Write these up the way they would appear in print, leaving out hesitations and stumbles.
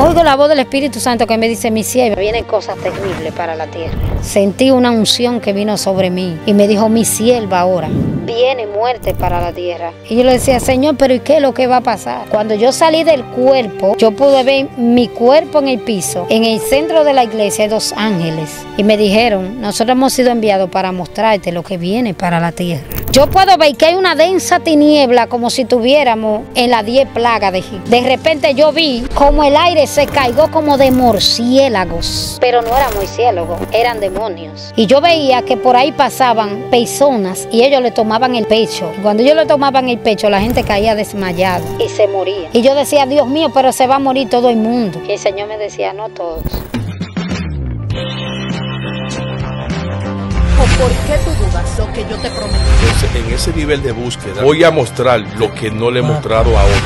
oigo la voz del Espíritu Santo que me dice: mi sierva, vienen cosas terribles para la tierra. Sentí una unción que vino sobre mí y me dijo: mi sierva, ahora viene muerte para la tierra. Y yo le decía: Señor, pero ¿y qué es lo que va a pasar? Cuando yo salí del cuerpo, yo pude ver mi cuerpo en el piso. En el centro de la iglesia hay 2 ángeles y me dijeron: nosotros hemos sido enviados para mostrarte lo que viene para la tierra. Yo puedo ver que hay una densa tiniebla, como si estuviéramos en las 10 plagas de Egipto. De repente yo vi como el aire se cayó como de murciélagos, pero no eran murciélagos, eran demonios. Y yo veía que por ahí pasaban personas y ellos le tomaban el pecho. Y cuando ellos le tomaban el pecho, la gente caía desmayada y se moría. Y yo decía: Dios mío, pero se va a morir todo el mundo. Y el Señor me decía: no todos. ¿Por qué tú dudas lo que yo te prometí? Entonces, en ese nivel de búsqueda, voy a mostrar lo que no le he mostrado a otros.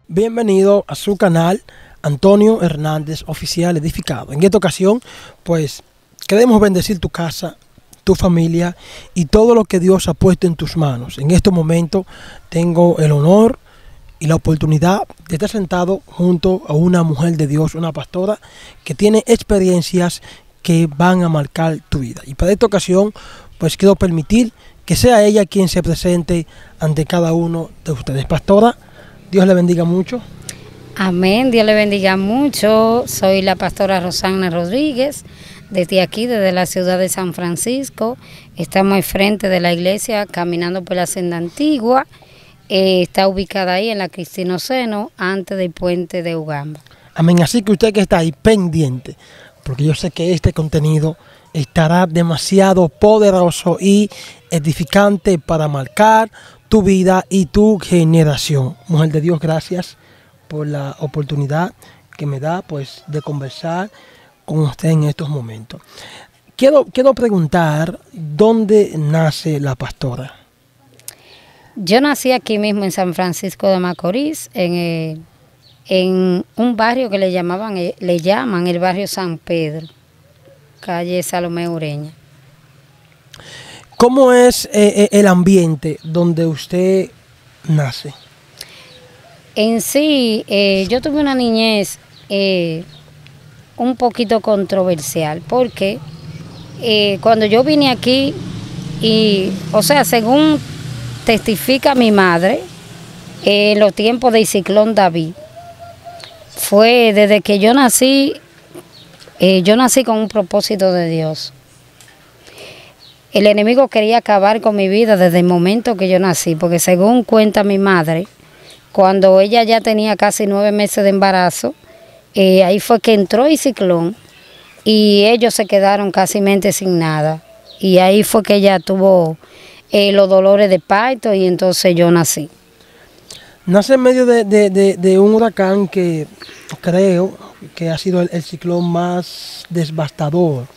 Bienvenido a su canal, Antonio Hernández Oficial Edificado. En esta ocasión, pues, queremos bendecir tu casa, tu familia y todo lo que Dios ha puesto en tus manos. En este momento tengo el honor y la oportunidad de estar sentado junto a una mujer de Dios, una pastora que tiene experiencias que van a marcar tu vida. Y para esta ocasión, pues quiero permitir que sea ella quien se presente ante cada uno de ustedes. Pastora, Dios le bendiga mucho. Amén, Dios le bendiga mucho. Soy la pastora Rosana Rodríguez, desde aquí, desde la ciudad de San Francisco. Estamos al frente de la iglesia, caminando por la senda antigua. Está ubicada ahí en la Cristino Seno, antes del puente de Ugamba. Amén, así que usted que está ahí pendiente, porque yo sé que este contenido estará demasiado poderoso y edificante para marcar tu vida y tu generación. Mujer de Dios, gracias por la oportunidad que me da, pues, de conversar con usted en estos momentos. Quiero preguntar, ¿dónde nace la pastora? Yo nací aquí mismo en San Francisco de Macorís, en un barrio que le llaman el barrio San Pedro, calle Salomé Ureña. ¿Cómo es el ambiente donde usted nace? En sí, yo tuve una niñez un poquito controversial, porque cuando yo vine aquí, según testifica mi madre, en los tiempos del ciclón David, fue desde que yo nací con un propósito de Dios. El enemigo quería acabar con mi vida desde el momento que yo nací, porque según cuenta mi madre, cuando ella ya tenía casi 9 meses de embarazo, ahí fue que entró el ciclón y ellos se quedaron casi sin nada. Y ahí fue que ella tuvo los dolores de parto y entonces yo nací. Nace en medio de un huracán que creo que ha sido el ciclón más devastador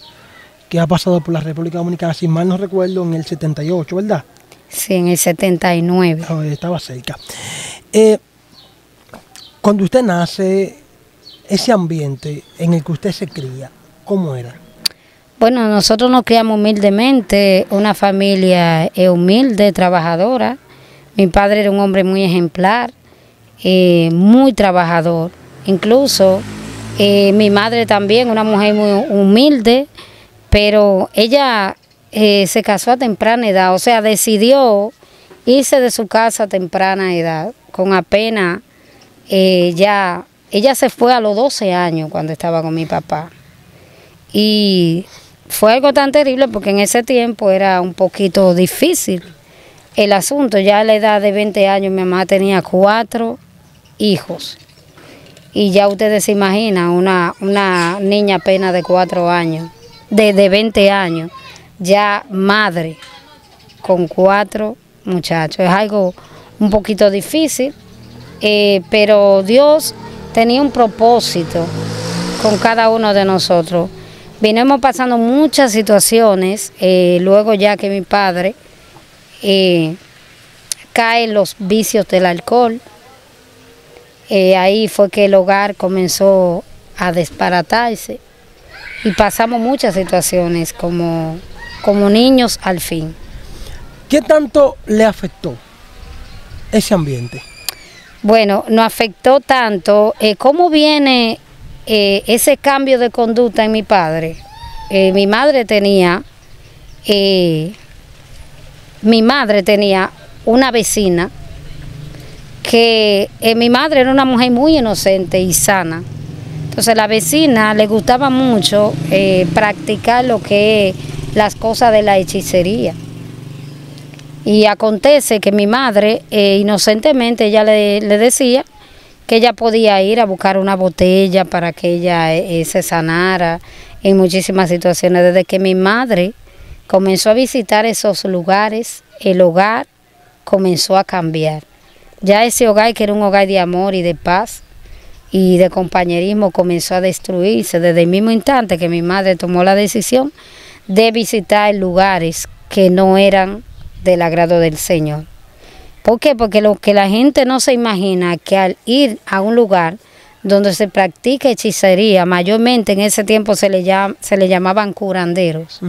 que ha pasado por la República Dominicana, si mal no recuerdo, en el 78, ¿verdad? Sí, en el 79. Oh, estaba cerca. Cuando usted nace, ese ambiente en el que usted se cría, ¿cómo era? Bueno, nosotros nos criamos humildemente, una familia humilde, trabajadora. Mi padre era un hombre muy ejemplar, muy trabajador. Incluso mi madre también, una mujer muy humilde, pero ella se casó a temprana edad, o sea, decidió irse de su casa a temprana edad, con apenas, ella se fue a los 12 años cuando estaba con mi papá. Y fue algo tan terrible porque en ese tiempo era un poquito difícil el asunto. Ya a la edad de 20 años mi mamá tenía 4 hijos. Y ya ustedes se imaginan una niña apenas de 4 años, de 20 años, ya madre con 4 muchachos. Es algo un poquito difícil, pero Dios tenía un propósito con cada uno de nosotros. Vinimos pasando muchas situaciones, luego ya que mi padre cae en los vicios del alcohol, ahí fue que el hogar comenzó a desbaratarse y pasamos muchas situaciones como niños al fin. ¿Qué tanto le afectó ese ambiente? Bueno, nos afectó tanto. ¿Cómo viene ese cambio de conducta en mi padre? Mi madre tenía una vecina que mi madre era una mujer muy inocente y sana. Entonces la vecina le gustaba mucho practicar lo que es las cosas de la hechicería. Y acontece que mi madre, inocentemente, ella le decía que ella podía ir a buscar una botella para que ella se sanara en muchísimas situaciones. Desde que mi madre comenzó a visitar esos lugares, el hogar comenzó a cambiar. Ya ese hogar, que era un hogar de amor y de paz y de compañerismo, comenzó a destruirse desde el mismo instante que mi madre tomó la decisión de visitar lugares que no eran del agrado del Señor. ¿Por qué? Porque lo que la gente no se imagina, que al ir a un lugar donde se practica hechicería, mayormente en ese tiempo se le llamaban curanderos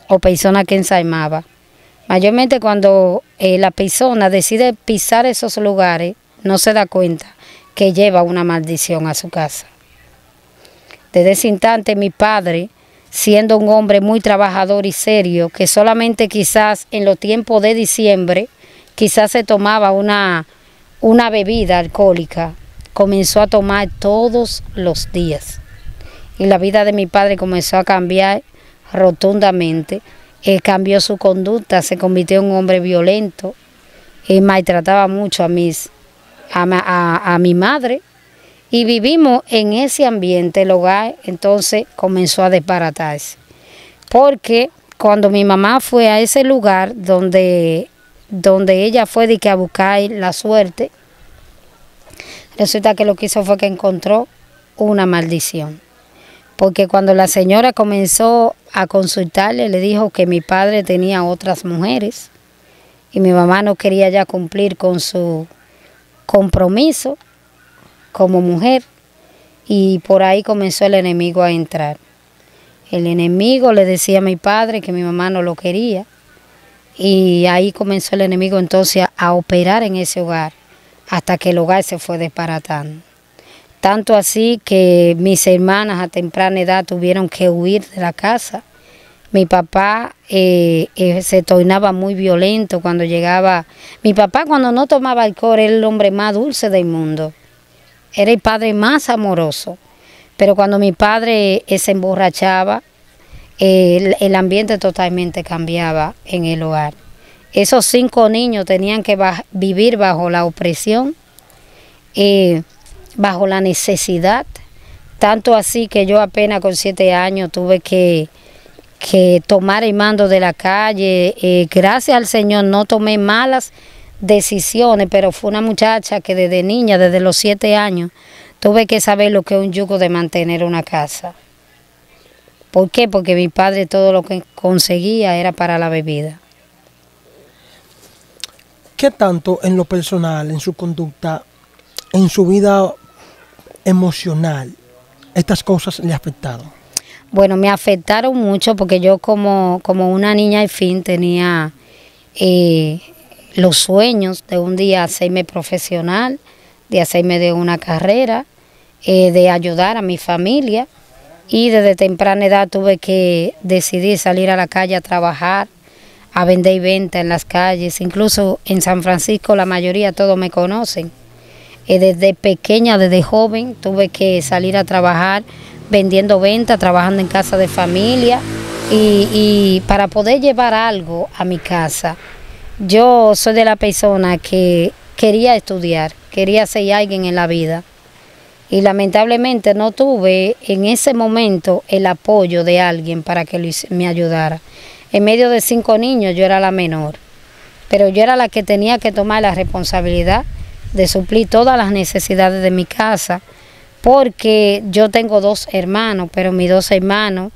o personas que ensaimaban. Mayormente cuando la persona decide pisar esos lugares, no se da cuenta que lleva una maldición a su casa. Desde ese instante mi padre, siendo un hombre muy trabajador y serio, que solamente quizás en los tiempos de diciembre, quizás se tomaba una bebida alcohólica, comenzó a tomar todos los días. Y la vida de mi padre comenzó a cambiar rotundamente. Cambió su conducta, se convirtió en un hombre violento, maltrataba mucho a mi madre. Y vivimos en ese ambiente, el hogar entonces comenzó a desbaratarse. Porque cuando mi mamá fue a ese lugar donde ella fue a buscar la suerte, resulta que lo que hizo fue que encontró una maldición. Porque cuando la señora comenzó a consultarle, le dijo que mi padre tenía otras mujeres y mi mamá no quería ya cumplir con su compromiso como mujer, y por ahí comenzó el enemigo a entrar. El enemigo le decía a mi padre que mi mamá no lo quería, y ahí comenzó el enemigo entonces a operar en ese hogar, hasta que el hogar se fue desbaratando. Tanto así que mis hermanas a temprana edad tuvieron que huir de la casa. Mi papá se tornaba muy violento cuando llegaba. Mi papá, cuando no tomaba alcohol, era el hombre más dulce del mundo. Era el padre más amoroso. Pero cuando mi padre se emborrachaba, el ambiente totalmente cambiaba en el hogar. Esos 5 niños tenían que vivir bajo la opresión, bajo la necesidad. Tanto así que yo apenas con 7 años tuve que tomar el mando de la calle. Gracias al Señor no tomé malas decisiones, pero fue una muchacha que desde niña, desde los 7 años, tuve que saber lo que es un yugo de mantener una casa. ¿Por qué? Porque mi padre todo lo que conseguía era para la bebida. ¿Qué tanto en lo personal, en su conducta, en su vida emocional, estas cosas le afectaron? Bueno, me afectaron mucho porque yo como una niña al fin tenía los sueños de un día hacerme profesional, de hacerme de una carrera, de ayudar a mi familia, y desde temprana edad tuve que decidir salir a la calle a trabajar, a vender y venta en las calles. Incluso en San Francisco la mayoría todos me conocen. Desde pequeña, desde joven, tuve que salir a trabajar vendiendo venta, trabajando en casa de familia y para poder llevar algo a mi casa. Yo soy de la persona que quería estudiar, quería ser alguien en la vida, y lamentablemente no tuve en ese momento el apoyo de alguien para que me ayudara. En medio de 5 niños yo era la menor, pero yo era la que tenía que tomar la responsabilidad de suplir todas las necesidades de mi casa, porque yo tengo 2 hermanos, pero mis 2 hermanos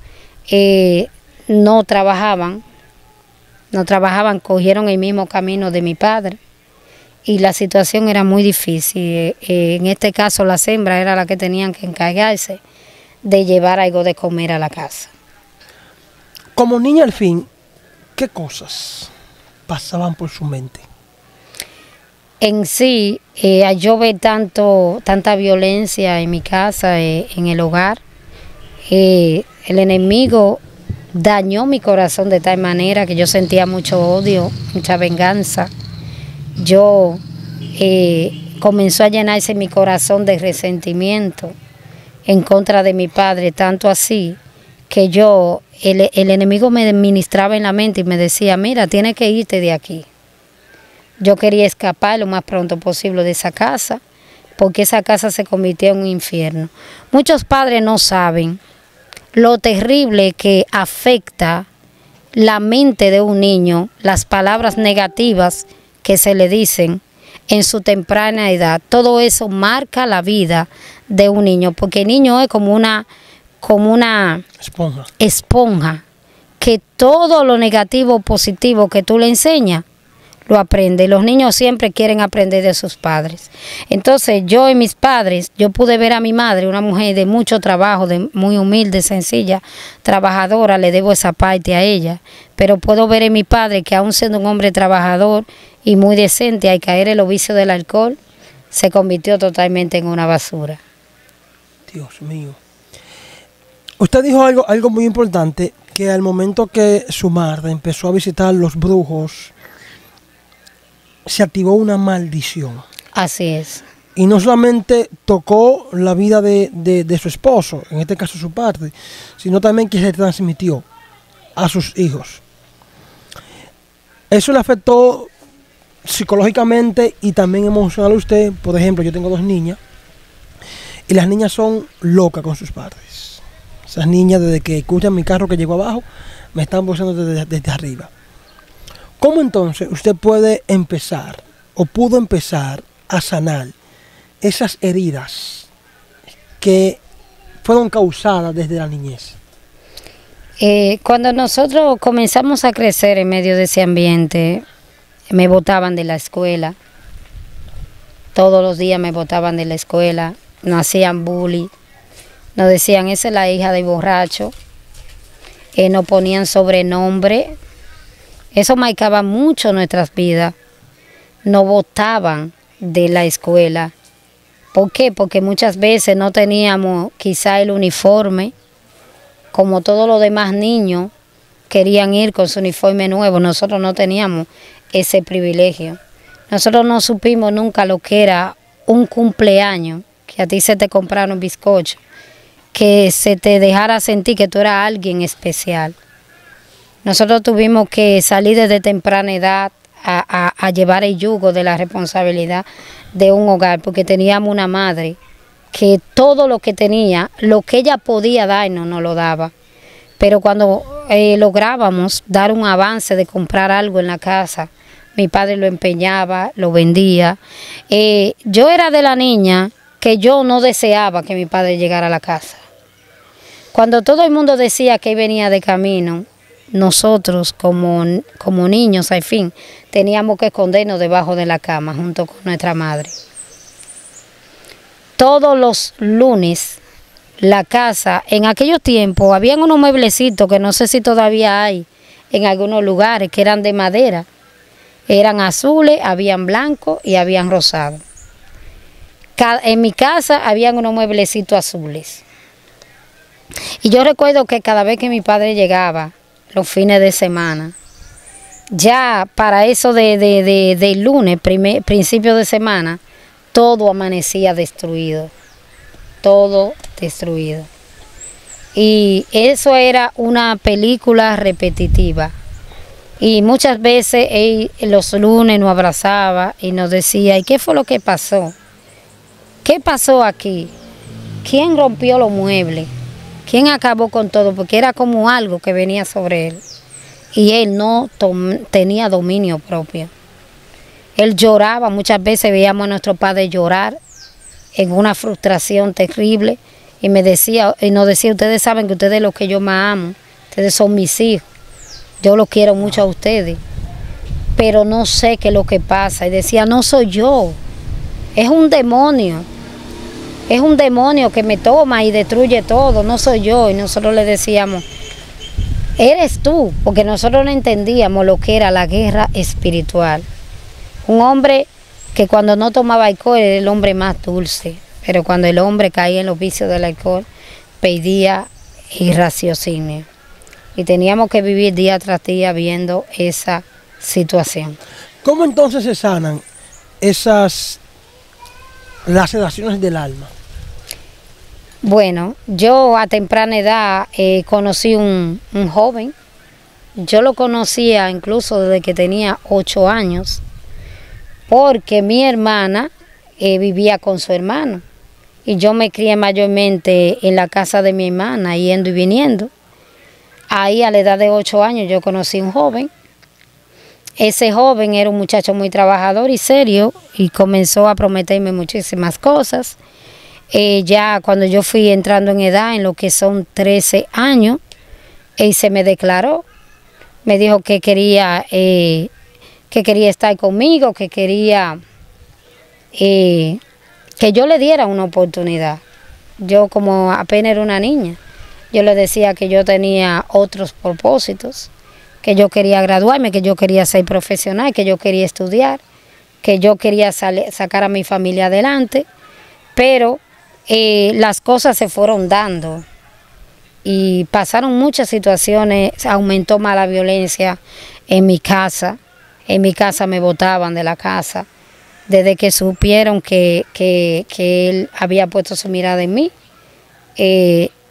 no trabajaban, cogieron el mismo camino de mi padre, y la situación era muy difícil. En este caso las hembras eran las que tenían que encargarse de llevar algo de comer a la casa. Como niña al fin, ¿qué cosas pasaban por su mente? en sí, al yo ver tanta violencia en mi casa, en el hogar, el enemigo dañó mi corazón de tal manera que yo sentía mucho odio, mucha venganza. Yo comenzó a llenarse mi corazón de resentimiento en contra de mi padre, tanto así que el enemigo me ministraba en la mente y me decía, mira, tienes que irte de aquí. Yo quería escapar lo más pronto posible de esa casa, porque esa casa se convirtió en un infierno. Muchos padres no saben lo terrible que afecta la mente de un niño, las palabras negativas que se le dicen en su temprana edad. Todo eso marca la vida de un niño, porque el niño es como una esponja, que todo lo negativo o positivo que tú le enseñas, lo aprende. Los niños siempre quieren aprender de sus padres. Entonces yo y mis padres, yo pude ver a mi madre, una mujer de mucho trabajo, muy humilde, sencilla, trabajadora, le debo esa parte a ella. Pero puedo ver en mi padre que aún siendo un hombre trabajador y muy decente, al caer en los vicios del alcohol, se convirtió totalmente en una basura. Dios mío. Usted dijo algo muy importante, que al momento que su madre empezó a visitar los brujos, se activó una maldición. Así es. Y no solamente tocó la vida de su esposo, en este caso su padre, sino también que se transmitió a sus hijos. Eso le afectó psicológicamente y también emocional a usted. Por ejemplo, yo tengo 2 niñas y las niñas son locas con sus padres. Esas niñas, desde que escuchan mi carro que llegó abajo, me están buscando desde arriba. ¿Cómo entonces usted puede empezar o pudo empezar a sanar esas heridas que fueron causadas desde la niñez? Cuando nosotros comenzamos a crecer en medio de ese ambiente, me botaban de la escuela. Todos los días me botaban de la escuela, nos hacían bullying, nos decían, esa es la hija del borracho, nos ponían sobrenombre. Eso marcaba mucho nuestras vidas. Nos botaban de la escuela. ¿Por qué? Porque muchas veces no teníamos quizá el uniforme, como todos los demás niños querían ir con su uniforme nuevo. Nosotros no teníamos ese privilegio. Nosotros no supimos nunca lo que era un cumpleaños, que a ti se te compraron un bizcocho, que se te dejara sentir que tú eras alguien especial. Nosotros tuvimos que salir desde temprana edad a llevar el yugo de la responsabilidad de un hogar, porque teníamos una madre que todo lo que tenía, lo que ella podía darnos, nos lo daba. Pero cuando lográbamos dar un avance de comprar algo en la casa, mi padre lo empeñaba, lo vendía. Yo era de la niña que yo no deseaba que mi padre llegara a la casa. Cuando todo el mundo decía que él venía de camino, nosotros como niños, al fin, teníamos que escondernos debajo de la cama junto con nuestra madre. Todos los lunes, la casa, en aquellos tiempos, habían unos mueblecitos que no sé si todavía hay en algunos lugares, que eran de madera. Eran azules, habían blancos y habían rosados. En mi casa habían unos mueblecitos azules. Y yo recuerdo que cada vez que mi padre llegaba, los fines de semana, ya para eso del lunes, principio de semana, todo amanecía destruido, todo destruido. Y eso era una película repetitiva. Y muchas veces él los lunes nos abrazaba y nos decía, ¿y qué fue lo que pasó? ¿Qué pasó aquí? ¿Quién rompió los muebles? ¿Quién acabó con todo? Porque era como algo que venía sobre él. Y él no tenía dominio propio. Él lloraba, muchas veces veíamos a nuestro padre llorar en una frustración terrible. Y nos decía, ustedes saben que ustedes es lo que yo más amo. Ustedes son mis hijos. Yo los quiero mucho a ustedes. Pero no sé qué es lo que pasa. Y decía, no soy yo. Es un demonio. Es un demonio que me toma y destruye todo, no soy yo. Y nosotros le decíamos, eres tú, porque nosotros no entendíamos lo que era la guerra espiritual. Un hombre que cuando no tomaba alcohol era el hombre más dulce, pero cuando el hombre caía en los vicios del alcohol, pedía raciocinio. Y teníamos que vivir día tras día viendo esa situación. ¿Cómo entonces se sanan esas laceraciones del alma? Bueno, yo a temprana edad conocí un joven. Yo lo conocía incluso desde que tenía 8 años, porque mi hermana vivía con su hermano y yo me crié mayormente en la casa de mi hermana, yendo y viniendo. Ahí a la edad de 8 años yo conocí un joven. Ese joven era un muchacho muy trabajador y serio y comenzó a prometerme muchísimas cosas. Ya cuando yo fui entrando en edad, en lo que son 13 años, él se me declaró. Me dijo que quería estar conmigo, que quería que yo le diera una oportunidad. Yo, como apenas era una niña, yo le decía que yo tenía otros propósitos, que yo quería graduarme, que yo quería ser profesional, que yo quería estudiar, que yo quería sacar a mi familia adelante, pero las cosas se fueron dando. Y pasaron muchas situaciones, aumentó más la violencia en mi casa. En mi casa me botaban de la casa. Desde que supieron que él había puesto su mirada en mí,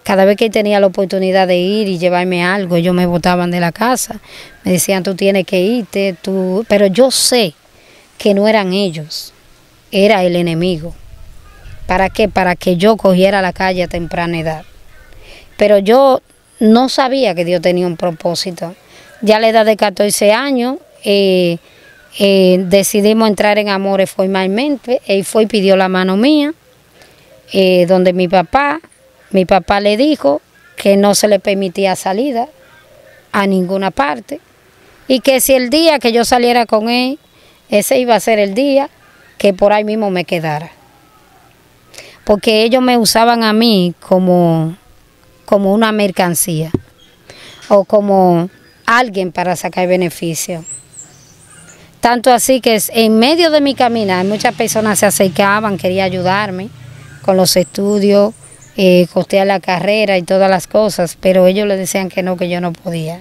cada vez que tenía la oportunidad de ir y llevarme algo, ellos me botaban de la casa. Me decían, tú tienes que irte, pero yo sé que no eran ellos, era el enemigo. ¿Para qué? Para que yo cogiera la calle a temprana edad. Pero yo no sabía que Dios tenía un propósito. Ya a la edad de 14 años decidimos entrar en amores formalmente. Él fue y pidió la mano mía, donde mi papá le dijo que no se le permitía salida a ninguna parte y que si el día que yo saliera con él, ese iba a ser el día que por ahí mismo me quedara. Porque ellos me usaban a mí como una mercancía o como alguien para sacar beneficio. Tanto así que en medio de mi caminar muchas personas se acercaban, querían ayudarme con los estudios, costear la carrera y todas las cosas, pero ellos le decían que no, que yo no podía,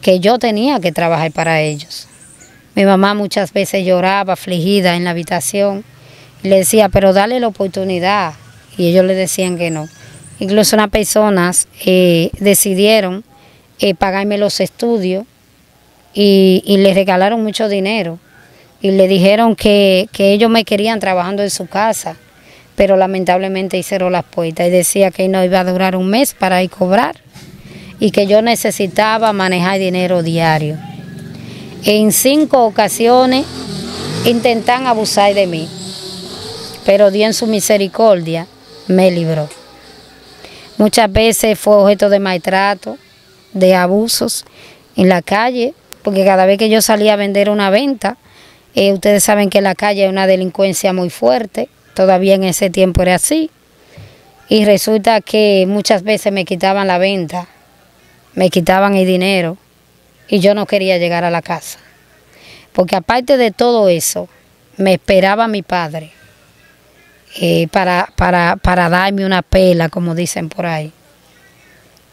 que yo tenía que trabajar para ellos. Mi mamá muchas veces lloraba afligida en la habitación y le decía, pero dale la oportunidad, y ellos le decían que no. Incluso unas personas decidieron pagarme los estudios y le regalaron mucho dinero. Y le dijeron que ellos me querían trabajando en su casa, pero lamentablemente cerró las puertas y decía que no iba a durar un mes para ir a cobrar y que yo necesitaba manejar dinero diario. En 5 ocasiones intentan abusar de mí, pero Dios en su misericordia me libró. Muchas veces fue objeto de maltrato, de abusos en la calle, porque cada vez que yo salía a vender una venta, ustedes saben que en la calle hay una delincuencia muy fuerte, todavía en ese tiempo era así, y resulta que muchas veces me quitaban la venta, me quitaban el dinero, y yo no quería llegar a la casa, porque aparte de todo eso, me esperaba mi padre, para darme una pela, como dicen por ahí.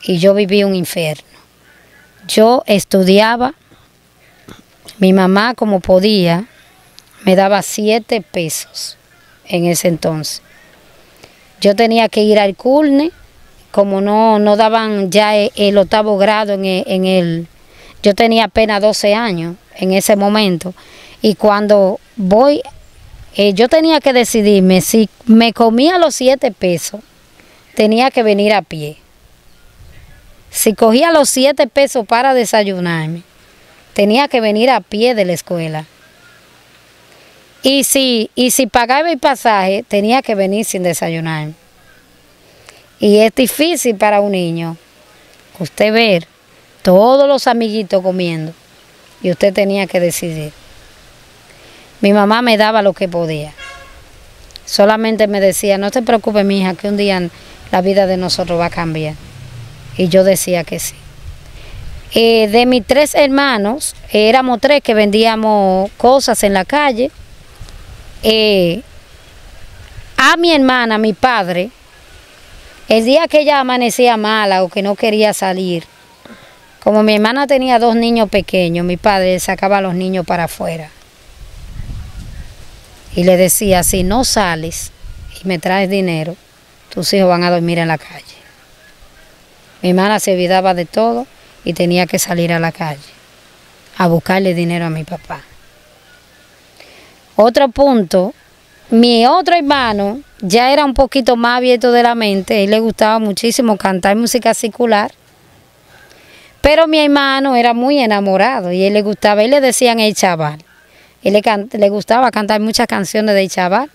Y yo viví un infierno. Yo estudiaba, mi mamá como podía, me daba 7 pesos en ese entonces. Yo tenía que ir al CULNE, como no daban ya el 8º grado yo tenía apenas 12 años en ese momento. Y cuando voy, yo tenía que decidirme si me comía los 7 pesos, tenía que venir a pie. Si cogía los 7 pesos para desayunarme, tenía que venir a pie de la escuela. Y si pagaba el pasaje, tenía que venir sin desayunar. Y es difícil para un niño, usted ver todos los amiguitos comiendo, y usted tenía que decidir. Mi mamá me daba lo que podía. Solamente me decía, no te preocupes, mi hija, que un día la vida de nosotros va a cambiar. Y yo decía que sí. De mis 3 hermanos, éramos 3 que vendíamos cosas en la calle. a mi hermana, mi padre, el día que ella amanecía mala o que no quería salir, como mi hermana tenía 2 niños pequeños, mi padre sacaba a los niños para afuera. Y le decía, si no sales y me traes dinero, tus hijos van a dormir en la calle. Mi hermana se olvidaba de todo y tenía que salir a la calle a buscarle dinero a mi papá. Otro punto, mi otro hermano ya era un poquito más abierto de la mente, a él le gustaba muchísimo cantar música secular, pero mi hermano era muy enamorado y él le gustaba, él le decían el chaval, él le gustaba cantar muchas canciones del chaval.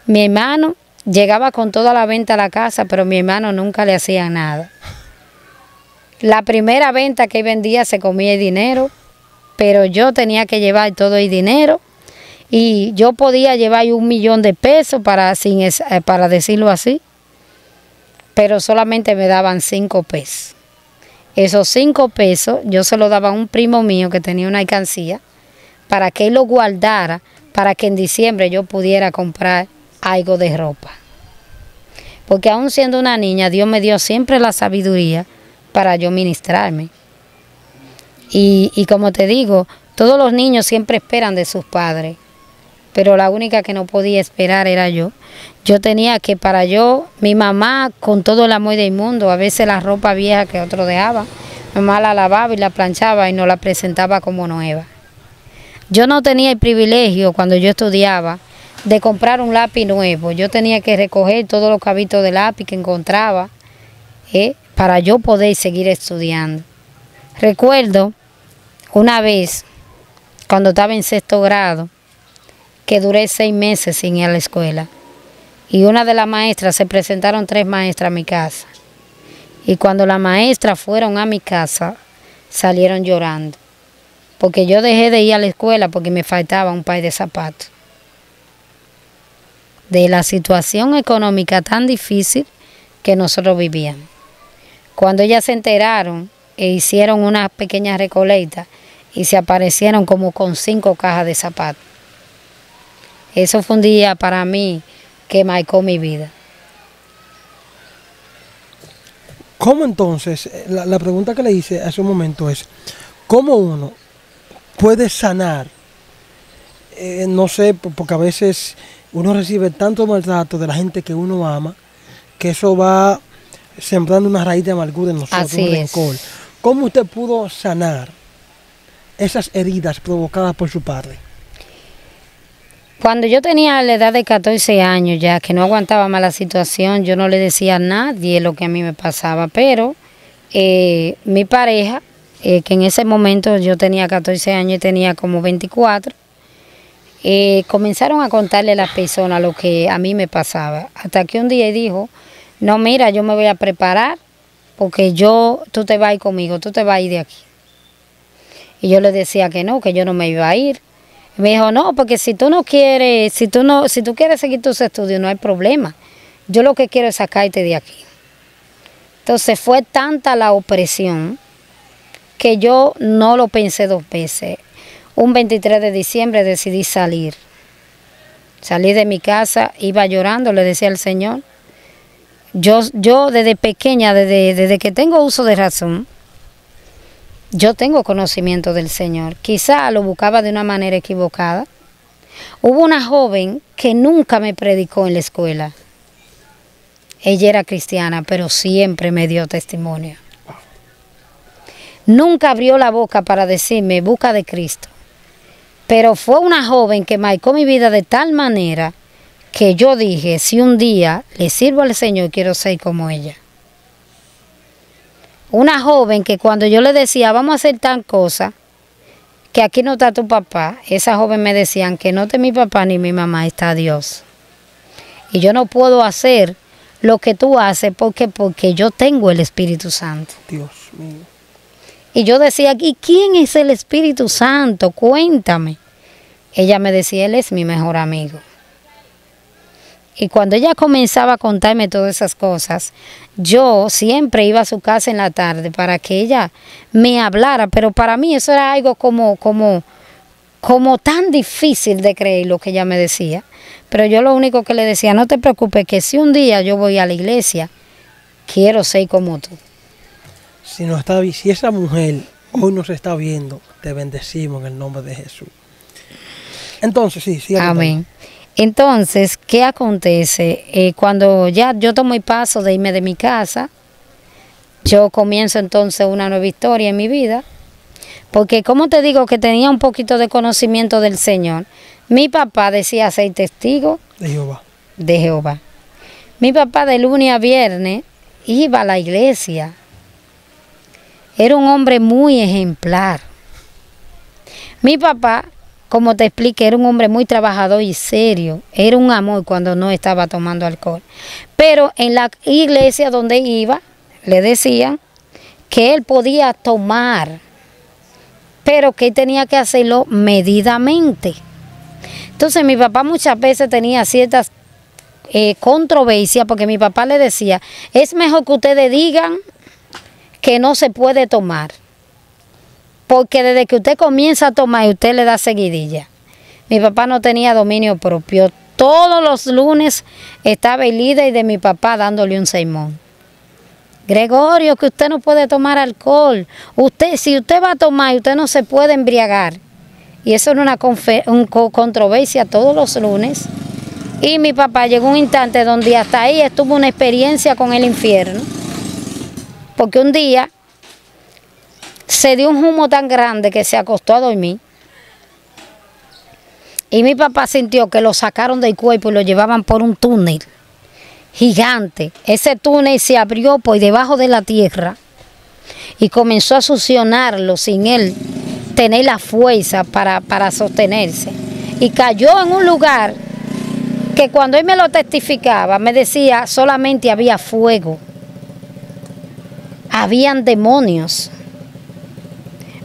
Mi hermano llegaba con toda la venta a la casa, pero mi hermano nunca le hacía nada. La primera venta que vendía se comía el dinero, pero yo tenía que llevar todo el dinero y yo podía llevar 1 millón de pesos para decirlo así, pero solamente me daban 5 pesos. Esos 5 pesos yo se los daba a un primo mío que tenía una alcancía para que él lo guardara, para que en diciembre yo pudiera comprar algo de ropa. Porque aún siendo una niña, Dios me dio siempre la sabiduría para yo ministrarme. Y como te digo, todos los niños siempre esperan de sus padres, pero la única que no podía esperar era yo. Yo tenía que, mi mamá con todo el amor del mundo, a veces la ropa vieja que otro dejaba, mi mamá la lavaba y la planchaba y nos la presentaba como nueva. Yo no tenía el privilegio cuando yo estudiaba de comprar un lápiz nuevo. Yo tenía que recoger todos los cabitos de lápiz que encontraba para yo poder seguir estudiando. Recuerdo una vez, cuando estaba en 6º grado, que duré 6 meses sin ir a la escuela. Y una de las maestras, se presentaron 3 maestras a mi casa. Y cuando las maestras fueron a mi casa, salieron llorando. Porque yo dejé de ir a la escuela porque me faltaba un par de zapatos. De la situación económica tan difícil que nosotros vivíamos. Cuando ellas se enteraron e hicieron una pequeña recolecta y se aparecieron como con 5 cajas de zapatos. Eso fue un día para mí que marcó mi vida. ¿Cómo entonces? La pregunta que le hice hace un momento es, ¿cómo uno puede sanar? No sé, porque a veces uno recibe tanto maltrato de la gente que uno ama, que eso va sembrando una raíz de amargura en nosotros, Así un rencor. es. ¿Cómo usted pudo sanar esas heridas provocadas por su padre? Cuando yo tenía la edad de 14 años ya, que no aguantaba más la situación, yo no le decía a nadie lo que a mí me pasaba, pero mi pareja, que en ese momento yo tenía 14 años y tenía como 24, comenzaron a contarle a las personas lo que a mí me pasaba, hasta que un día dijo, no, mira, yo me voy a preparar porque tú te vas a ir conmigo, tú te vas a ir de aquí. Y yo le decía que no, que yo no me iba a ir. Y me dijo, no, porque si tú no quieres, si tú quieres seguir tus estudios, no hay problema. Yo lo que quiero es sacarte de aquí. Entonces fue tanta la opresión que yo no lo pensé 2 veces. Un 23 de diciembre decidí salir. Salí de mi casa, iba llorando, le decía al Señor. Yo desde pequeña, desde que tengo uso de razón, yo tengo conocimiento del Señor. Quizá lo buscaba de una manera equivocada. Hubo una joven que nunca me predicó en la escuela. Ella era cristiana, pero siempre me dio testimonio. Nunca abrió la boca para decirme, busca de Cristo. Pero fue una joven que marcó mi vida de tal manera que yo dije, si un día le sirvo al Señor, quiero ser como ella. Una joven que cuando yo le decía, vamos a hacer tal cosa, que aquí no está tu papá, esa joven me decían que no está mi papá ni mi mamá, está Dios. Y yo no puedo hacer lo que tú haces porque yo tengo el Espíritu Santo. Dios mío. Y yo decía, ¿y quién es el Espíritu Santo? Cuéntame. Ella me decía, él es mi mejor amigo. Y cuando ella comenzaba a contarme todas esas cosas, yo siempre iba a su casa en la tarde para que ella me hablara, pero para mí eso era algo como como tan difícil de creer lo que ella me decía. Pero yo lo único que le decía, no te preocupes, que si un día yo voy a la iglesia, quiero ser como tú. Si esa mujer hoy nos está viendo, te bendecimos en el nombre de Jesús. Entonces, sí. Amén. Entonces, ¿qué acontece? Cuando ya yo tomo el paso de irme de mi casa, yo comienzo entonces una nueva historia en mi vida, porque como te digo que tenía un poquito de conocimiento del Señor. Mi papá decía ser testigo de Jehová. Mi papá de lunes a viernes iba a la iglesia. Era un hombre muy ejemplar. Mi papá, como te expliqué, era un hombre muy trabajador y serio. Era un amor cuando no estaba tomando alcohol. Pero en la iglesia donde iba, le decían que él podía tomar, pero que tenía que hacerlo medidamente. Entonces mi papá muchas veces tenía ciertas controversias, porque mi papá le decía, es mejor que ustedes digan que no se puede tomar, porque desde que usted comienza a tomar, usted le da seguidilla. Mi papá no tenía dominio propio. Todos los lunes estaba el líder de mi papá dándole un sermón. Gregorio, que usted no puede tomar alcohol. Si usted va a tomar, usted no se puede embriagar. Y eso era una controversia todos los lunes. Y mi papá llegó un instante donde hasta ahí estuvo una experiencia con el infierno. Porque un día se dio un humo tan grande que se acostó a dormir. Y mi papá sintió que lo sacaron del cuerpo y lo llevaban por un túnel gigante. Ese túnel se abrió por debajo de la tierra y comenzó a succionarlo sin él tener la fuerza para sostenerse. Y cayó en un lugar que cuando él me lo testificaba, me decía, solamente había fuego. Habían demonios.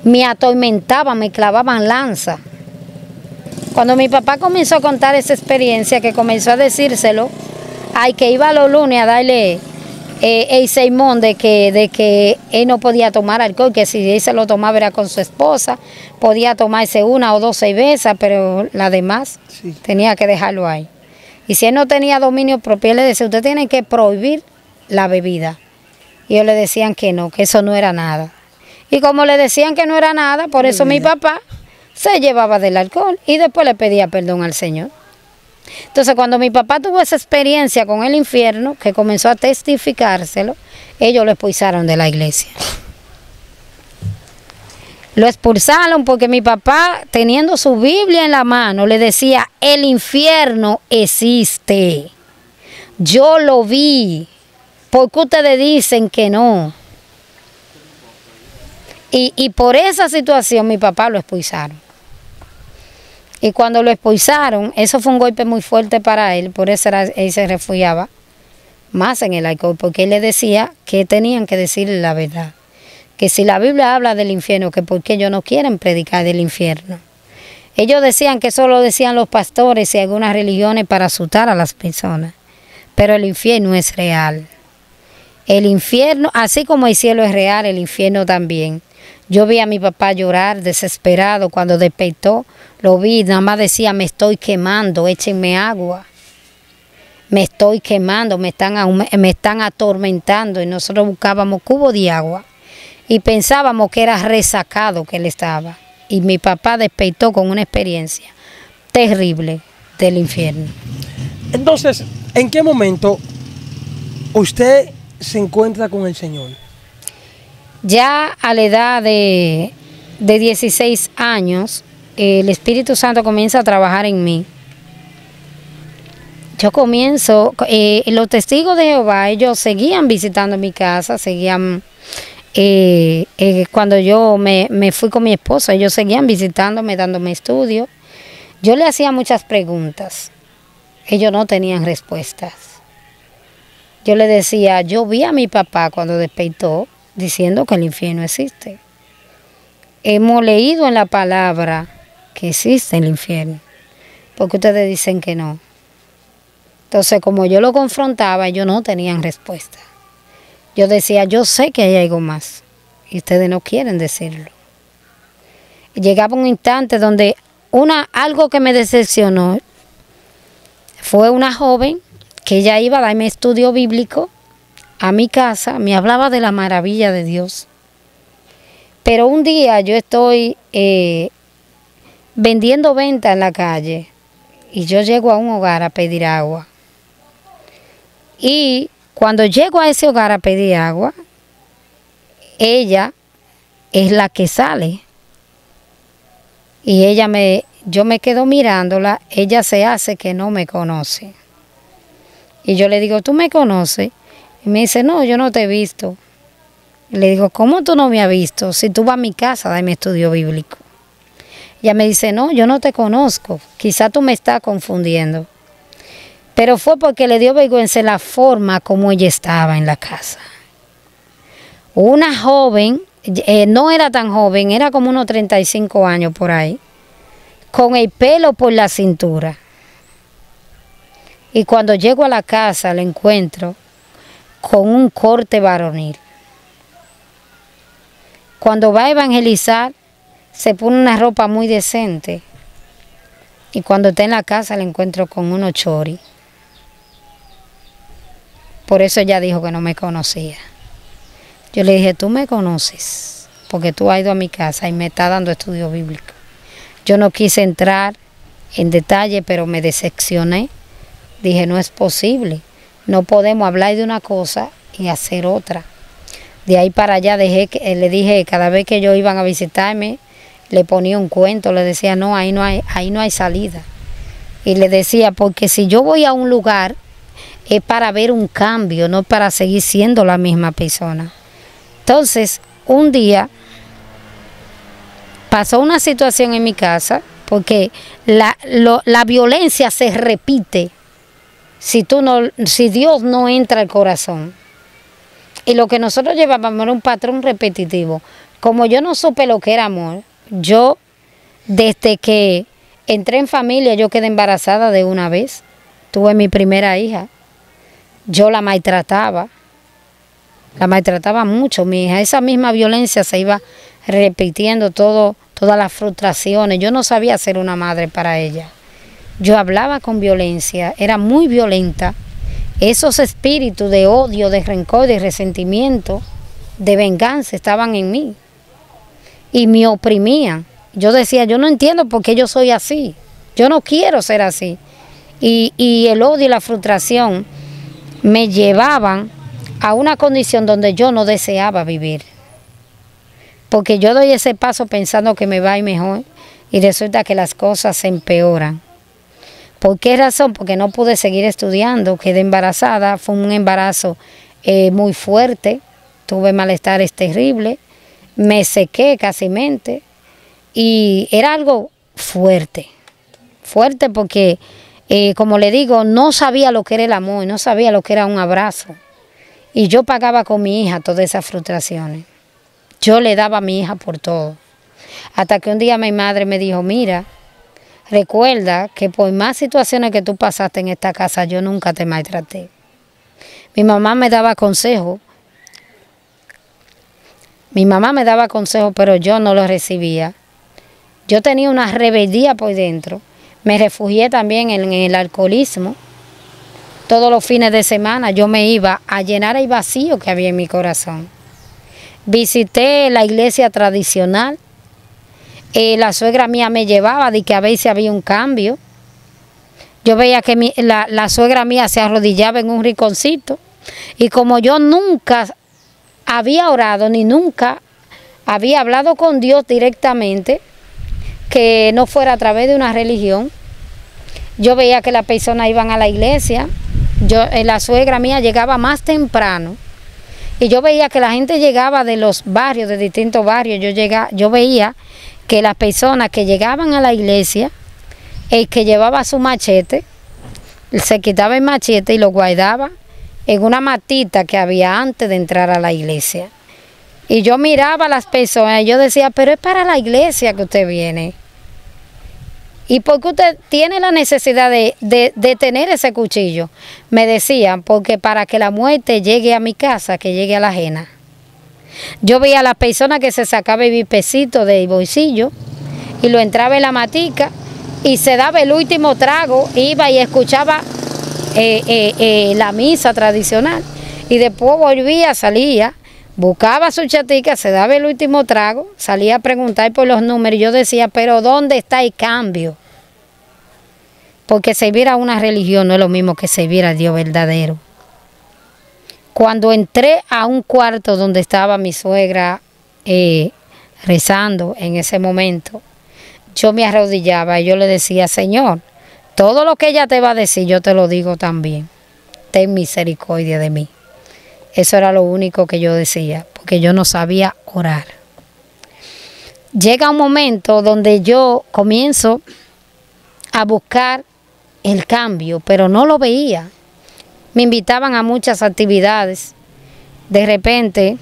Me atormentaban, me clavaban lanza. Cuando mi papá comenzó a contar esa experiencia, que comenzó a decírselo, que iba los lunes a darle el sermón de que él no podía tomar alcohol, que si él se lo tomaba era con su esposa, podía tomarse 1 o 2 cervezas, pero la demás tenía que dejarlo ahí. Y si él no tenía dominio propio, él le decía, usted tiene que prohibir la bebida. Y ellos le decían que no, que eso no era nada. Y como le decían que no era nada, por eso mi papá se llevaba del alcohol y después le pedía perdón al Señor. Entonces, cuando mi papá tuvo esa experiencia con el infierno, que comenzó a testificárselo, ellos lo expulsaron de la iglesia. Lo expulsaron porque mi papá, teniendo su Biblia en la mano, le decía, el infierno existe. Yo lo vi. ¿Por qué ustedes dicen que no? Y por esa situación mi papá lo expulsaron. Y cuando lo expulsaron, eso fue un golpe muy fuerte para él, por eso él se refugiaba más en el alcohol, porque él le decía que tenían que decirle la verdad. Que si la Biblia habla del infierno, que por qué ellos no quieren predicar del infierno. Ellos decían que eso lo decían los pastores y algunas religiones para asustar a las personas. Pero el infierno es real. El infierno, así como el cielo es real, el infierno también. Yo vi a mi papá llorar desesperado cuando despertó. Lo vi, nada más decía, me estoy quemando, échenme agua. Me estoy quemando, me están atormentando. Y nosotros buscábamos cubo de agua. Y pensábamos que era resacado que él estaba. Y mi papá despertó con una experiencia terrible del infierno. Entonces, ¿en qué momento usted se encuentra con el Señor? Ya a la edad de 16 años, el Espíritu Santo comienza a trabajar en mí. Yo comienzo, los testigos de Jehová, ellos seguían visitando mi casa, seguían, cuando yo me fui con mi esposa, ellos seguían visitándome, dándome estudios. Yo le hacía muchas preguntas, ellos no tenían respuestas. Yo le decía, yo vi a mi papá cuando despertó, diciendo que el infierno existe. Hemos leído en la palabra que existe el infierno, porque ustedes dicen que no. Entonces, como yo lo confrontaba, ellos no tenían respuesta. Yo decía, yo sé que hay algo más, y ustedes no quieren decirlo. Llegaba un instante donde algo que me decepcionó fue una joven que ella iba a darme estudio bíblico a mi casa, me hablaba de la maravilla de Dios. Pero un día yo estoy vendiendo venta en la calle y yo llego a un hogar a pedir agua. Y cuando llego a ese hogar a pedir agua, ella es la que sale. Y yo me quedo mirándola, ella se hace que no me conoce. Y yo le digo, ¿tú me conoces? Y me dice, no, yo no te he visto. Y le digo, ¿cómo tú no me has visto? Si tú vas a mi casa a darme estudio bíblico. Ella me dice, no, yo no te conozco, quizá tú me estás confundiendo. Pero fue porque le dio vergüenza la forma como ella estaba en la casa. Una joven, no era tan joven, era como unos 35 años por ahí, con el pelo por la cintura. Y cuando llego a la casa la encuentro con un corte varonil. Cuando va a evangelizar, se pone una ropa muy decente. Y cuando está en la casa la encuentro con unos choris. Por eso ella dijo que no me conocía. Yo le dije, tú me conoces, porque tú has ido a mi casa y me estás dando estudio bíblico. Yo no quise entrar en detalle, pero me decepcioné. Dije, no es posible. No podemos hablar de una cosa y hacer otra. De ahí para allá le dije, cada vez que ellos iban a visitarme, le ponía un cuento, le decía, no, ahí no hay salida. Y le decía, porque si yo voy a un lugar, es para ver un cambio, no para seguir siendo la misma persona. Entonces, un día pasó una situación en mi casa, porque la violencia se repite si Dios no entra al corazón. Y lo que nosotros llevábamos era un patrón repetitivo. Como yo no supe lo que era amor, yo, desde que entré en familia, yo quedé embarazada de una vez. Tuve mi primera hija. Yo la maltrataba mucho, mi hija. Esa misma violencia se iba repitiendo, todas las frustraciones. Yo no sabía ser una madre para ella. Yo hablaba con violencia, era muy violenta. Esos espíritus de odio, de rencor, de resentimiento, de venganza estaban en mí. Y me oprimían. Yo decía, yo no entiendo por qué yo soy así. Yo no quiero ser así. Y el odio y la frustración me llevaban a una condición donde yo no deseaba vivir. Porque yo doy ese paso pensando que me va a ir mejor y resulta que las cosas se empeoran. ¿Por qué razón? Porque no pude seguir estudiando, quedé embarazada, fue un embarazo muy fuerte, tuve malestares terribles, me sequé casi mente y era algo fuerte porque como le digo, no sabía lo que era el amor, no sabía lo que era un abrazo. Y yo pagaba con mi hija todas esas frustraciones. Yo le daba a mi hija por todo. Hasta que un día mi madre me dijo, mira, recuerda que por más situaciones que tú pasaste en esta casa, yo nunca te maltraté. Mi mamá me daba consejos. Pero yo no los recibía. Yo tenía una rebeldía por dentro. Me refugié también en el alcoholismo. Todos los fines de semana yo me iba a llenar el vacío que había en mi corazón. Visité la iglesia tradicional. La suegra mía me llevaba de que a ver si había un cambio. Yo veía que la suegra mía se arrodillaba en un rinconcito. Y como yo nunca había orado ni nunca había hablado con Dios directamente, que no fuera a través de una religión, yo veía que las personas iban a la iglesia. La suegra mía llegaba más temprano y yo veía que la gente llegaba de los barrios, de distintos barrios. Yo veía que las personas que llegaban a la iglesia, el que llevaba su machete, se quitaba el machete y lo guardaba en una matita que había antes de entrar a la iglesia. Y yo miraba a las personas y yo decía, pero es para la iglesia que usted viene. ¿Y por qué usted tiene la necesidad de tener ese cuchillo? Me decían, porque para que la muerte llegue a mi casa, que llegue a la ajena. Yo veía a las personas que se sacaba el bipecito del bolsillo y lo entraba en la matica y se daba el último trago, iba y escuchaba la misa tradicional y después volvía, salía, buscaba su chatica, se daba el último trago, salía a preguntar por los números y yo decía, pero ¿dónde está el cambio? Porque servir a una religión no es lo mismo que servir a Dios verdadero. Cuando entré a un cuarto donde estaba mi suegra rezando en ese momento, yo me arrodillaba y yo le decía, Señor, todo lo que ella te va a decir, yo te lo digo también. Ten misericordia de mí. Eso era lo único que yo decía, porque yo no sabía orar. Llega un momento donde yo comienzo a buscar el cambio, pero no lo veía. Me invitaban a muchas actividades. De repente,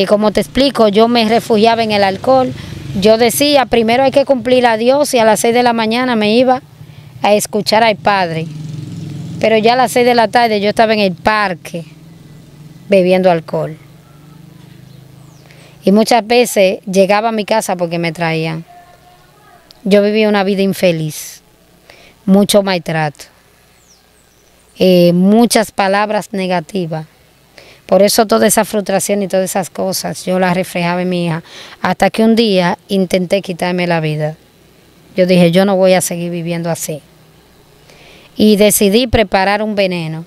como te explico, yo me refugiaba en el alcohol. Yo decía, primero hay que cumplir a Dios y a las 6 de la mañana me iba a escuchar al Padre. Pero ya a las 6 de la tarde yo estaba en el parque bebiendo alcohol. Y muchas veces llegaba a mi casa porque me traían. Yo vivía una vida infeliz, mucho maltrato, muchas palabras negativas. Por eso toda esa frustración y todas esas cosas yo las reflejaba en mi hija. Hasta que un día intenté quitarme la vida. Yo dije, yo no voy a seguir viviendo así. Y decidí preparar un veneno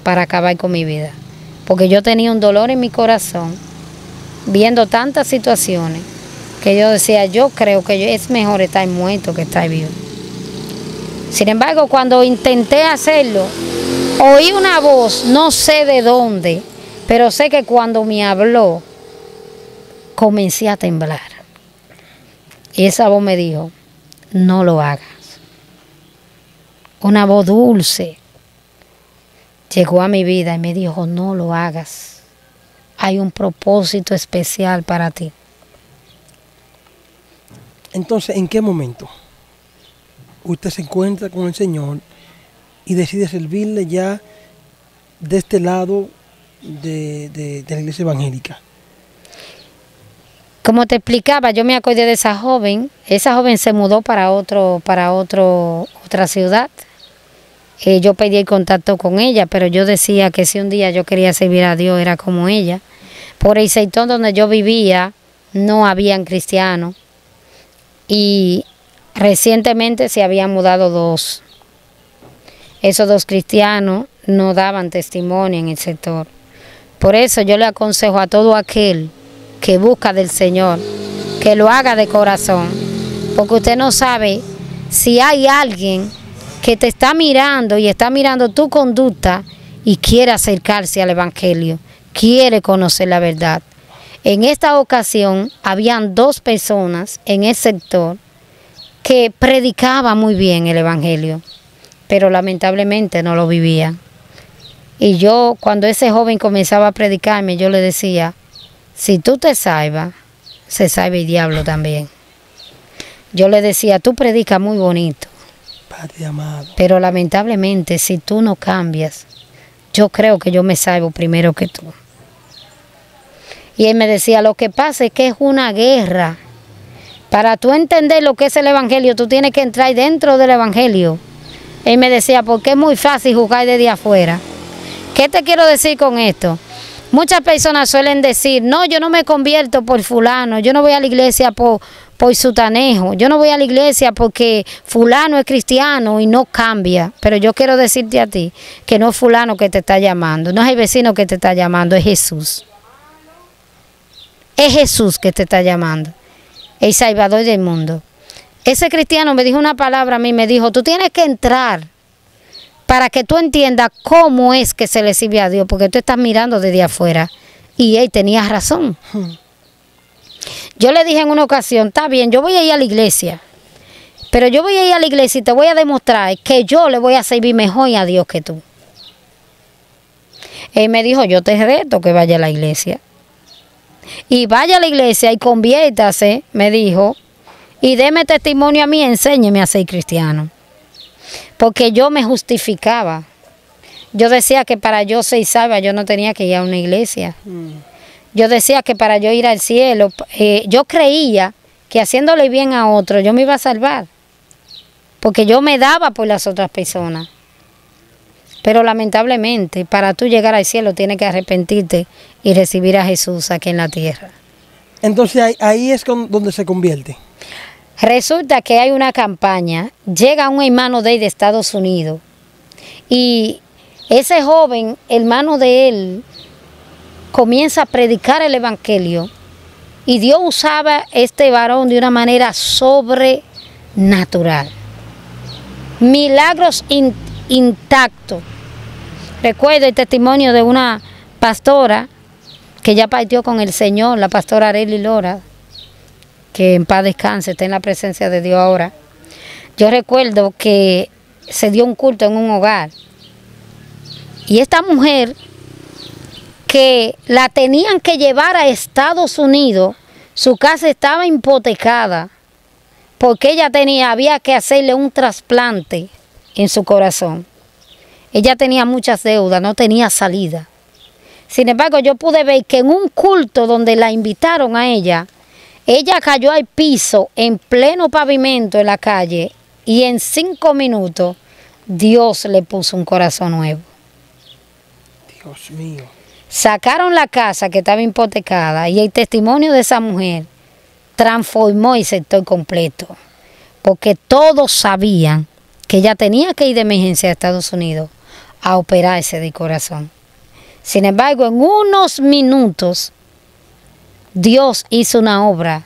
para acabar con mi vida. Porque yo tenía un dolor en mi corazón, viendo tantas situaciones, que yo decía, yo creo que es mejor estar muerto que estar vivo. Sin embargo, cuando intenté hacerlo, oí una voz, no sé de dónde, pero sé que cuando me habló, comencé a temblar. Y esa voz me dijo, no lo hagas. Una voz dulce llegó a mi vida y me dijo, no lo hagas. Hay un propósito especial para ti. Entonces, ¿en qué momento usted se encuentra con el Señor y decide servirle ya de este lado de la iglesia evangélica? Como te explicaba, yo me acordé de esa joven. Esa joven se mudó para otra ciudad. Yo pedí el contacto con ella, pero yo decía que si un día yo quería servir a Dios era como ella. Por el sector donde yo vivía no habían cristianos y recientemente se habían mudado 2. Esos 2 cristianos no daban testimonio en el sector. Por eso yo le aconsejo a todo aquel que busca del Señor, que lo haga de corazón, porque usted no sabe si hay alguien que te está mirando y está mirando tu conducta y quiere acercarse al Evangelio, quiere conocer la verdad. En esta ocasión habían 2 personas en el sector que predicaban muy bien el Evangelio, pero lamentablemente no lo vivían. Y yo, cuando ese joven comenzaba a predicarme, yo le decía, si tú te salvas, se salva el diablo también. Yo le decía, tú predicas muy bonito, Padre amado, pero lamentablemente si tú no cambias, yo creo que yo me salvo primero que tú. Y él me decía, lo que pasa es que es una guerra. Para tú entender lo que es el Evangelio, tú tienes que entrar dentro del Evangelio. Él me decía, porque es muy fácil jugar desde afuera. ¿Qué te quiero decir con esto? Muchas personas suelen decir, no, yo no me convierto por fulano, yo no voy a la iglesia por sutanejo, yo no voy a la iglesia porque fulano es cristiano y no cambia. Pero yo quiero decirte a ti que no es fulano que te está llamando, no es el vecino que te está llamando, es Jesús. Es Jesús que te está llamando, el Salvador del mundo. Ese cristiano me dijo una palabra a mí, me dijo, tú tienes que entrar para que tú entiendas cómo es que se le sirve a Dios, porque tú estás mirando desde afuera. Y él tenía razón. Yo le dije en una ocasión, está bien, yo voy a ir a la iglesia, pero yo voy a ir a la iglesia y te voy a demostrar que yo le voy a servir mejor a Dios que tú. Él me dijo, yo te reto que vaya a la iglesia. Y vaya a la iglesia y conviértase, me dijo, y déme testimonio a mí, enséñeme a ser cristiano. Porque yo me justificaba. Yo decía que para yo ser salva yo no tenía que ir a una iglesia. Yo decía que para yo ir al cielo, yo creía que haciéndole bien a otro yo me iba a salvar. porque yo me daba por las otras personas. Pero lamentablemente, para tú llegar al cielo, tienes que arrepentirte y recibir a Jesús aquí en la tierra. Entonces ahí es donde se convierte. Resulta que hay una campaña, llega un hermano de Estados Unidos, y ese joven, hermano de él, comienza a predicar el evangelio, y Dios usaba a este varón de una manera sobrenatural. Milagros intactos. Recuerdo el testimonio de una pastora que ya partió con el Señor, la pastora Arely Lora, que en paz descanse, está en la presencia de Dios ahora. Yo recuerdo que se dio un culto en un hogar, y esta mujer, que la tenían que llevar a Estados Unidos, su casa estaba hipotecada, porque ella había que hacerle un trasplante en su corazón. Ella tenía muchas deudas, no tenía salida. Sin embargo, yo pude ver que en un culto donde la invitaron a ella cayó al piso en pleno pavimento en la calle, y en 5 minutos Dios le puso un corazón nuevo. Dios mío. Sacaron la casa que estaba hipotecada, y el testimonio de esa mujer transformó el sector completo, porque todos sabían que ella tenía que ir de emergencia a Estados Unidos a operarse de corazón. Sin embargo, en unos minutos Dios hizo una obra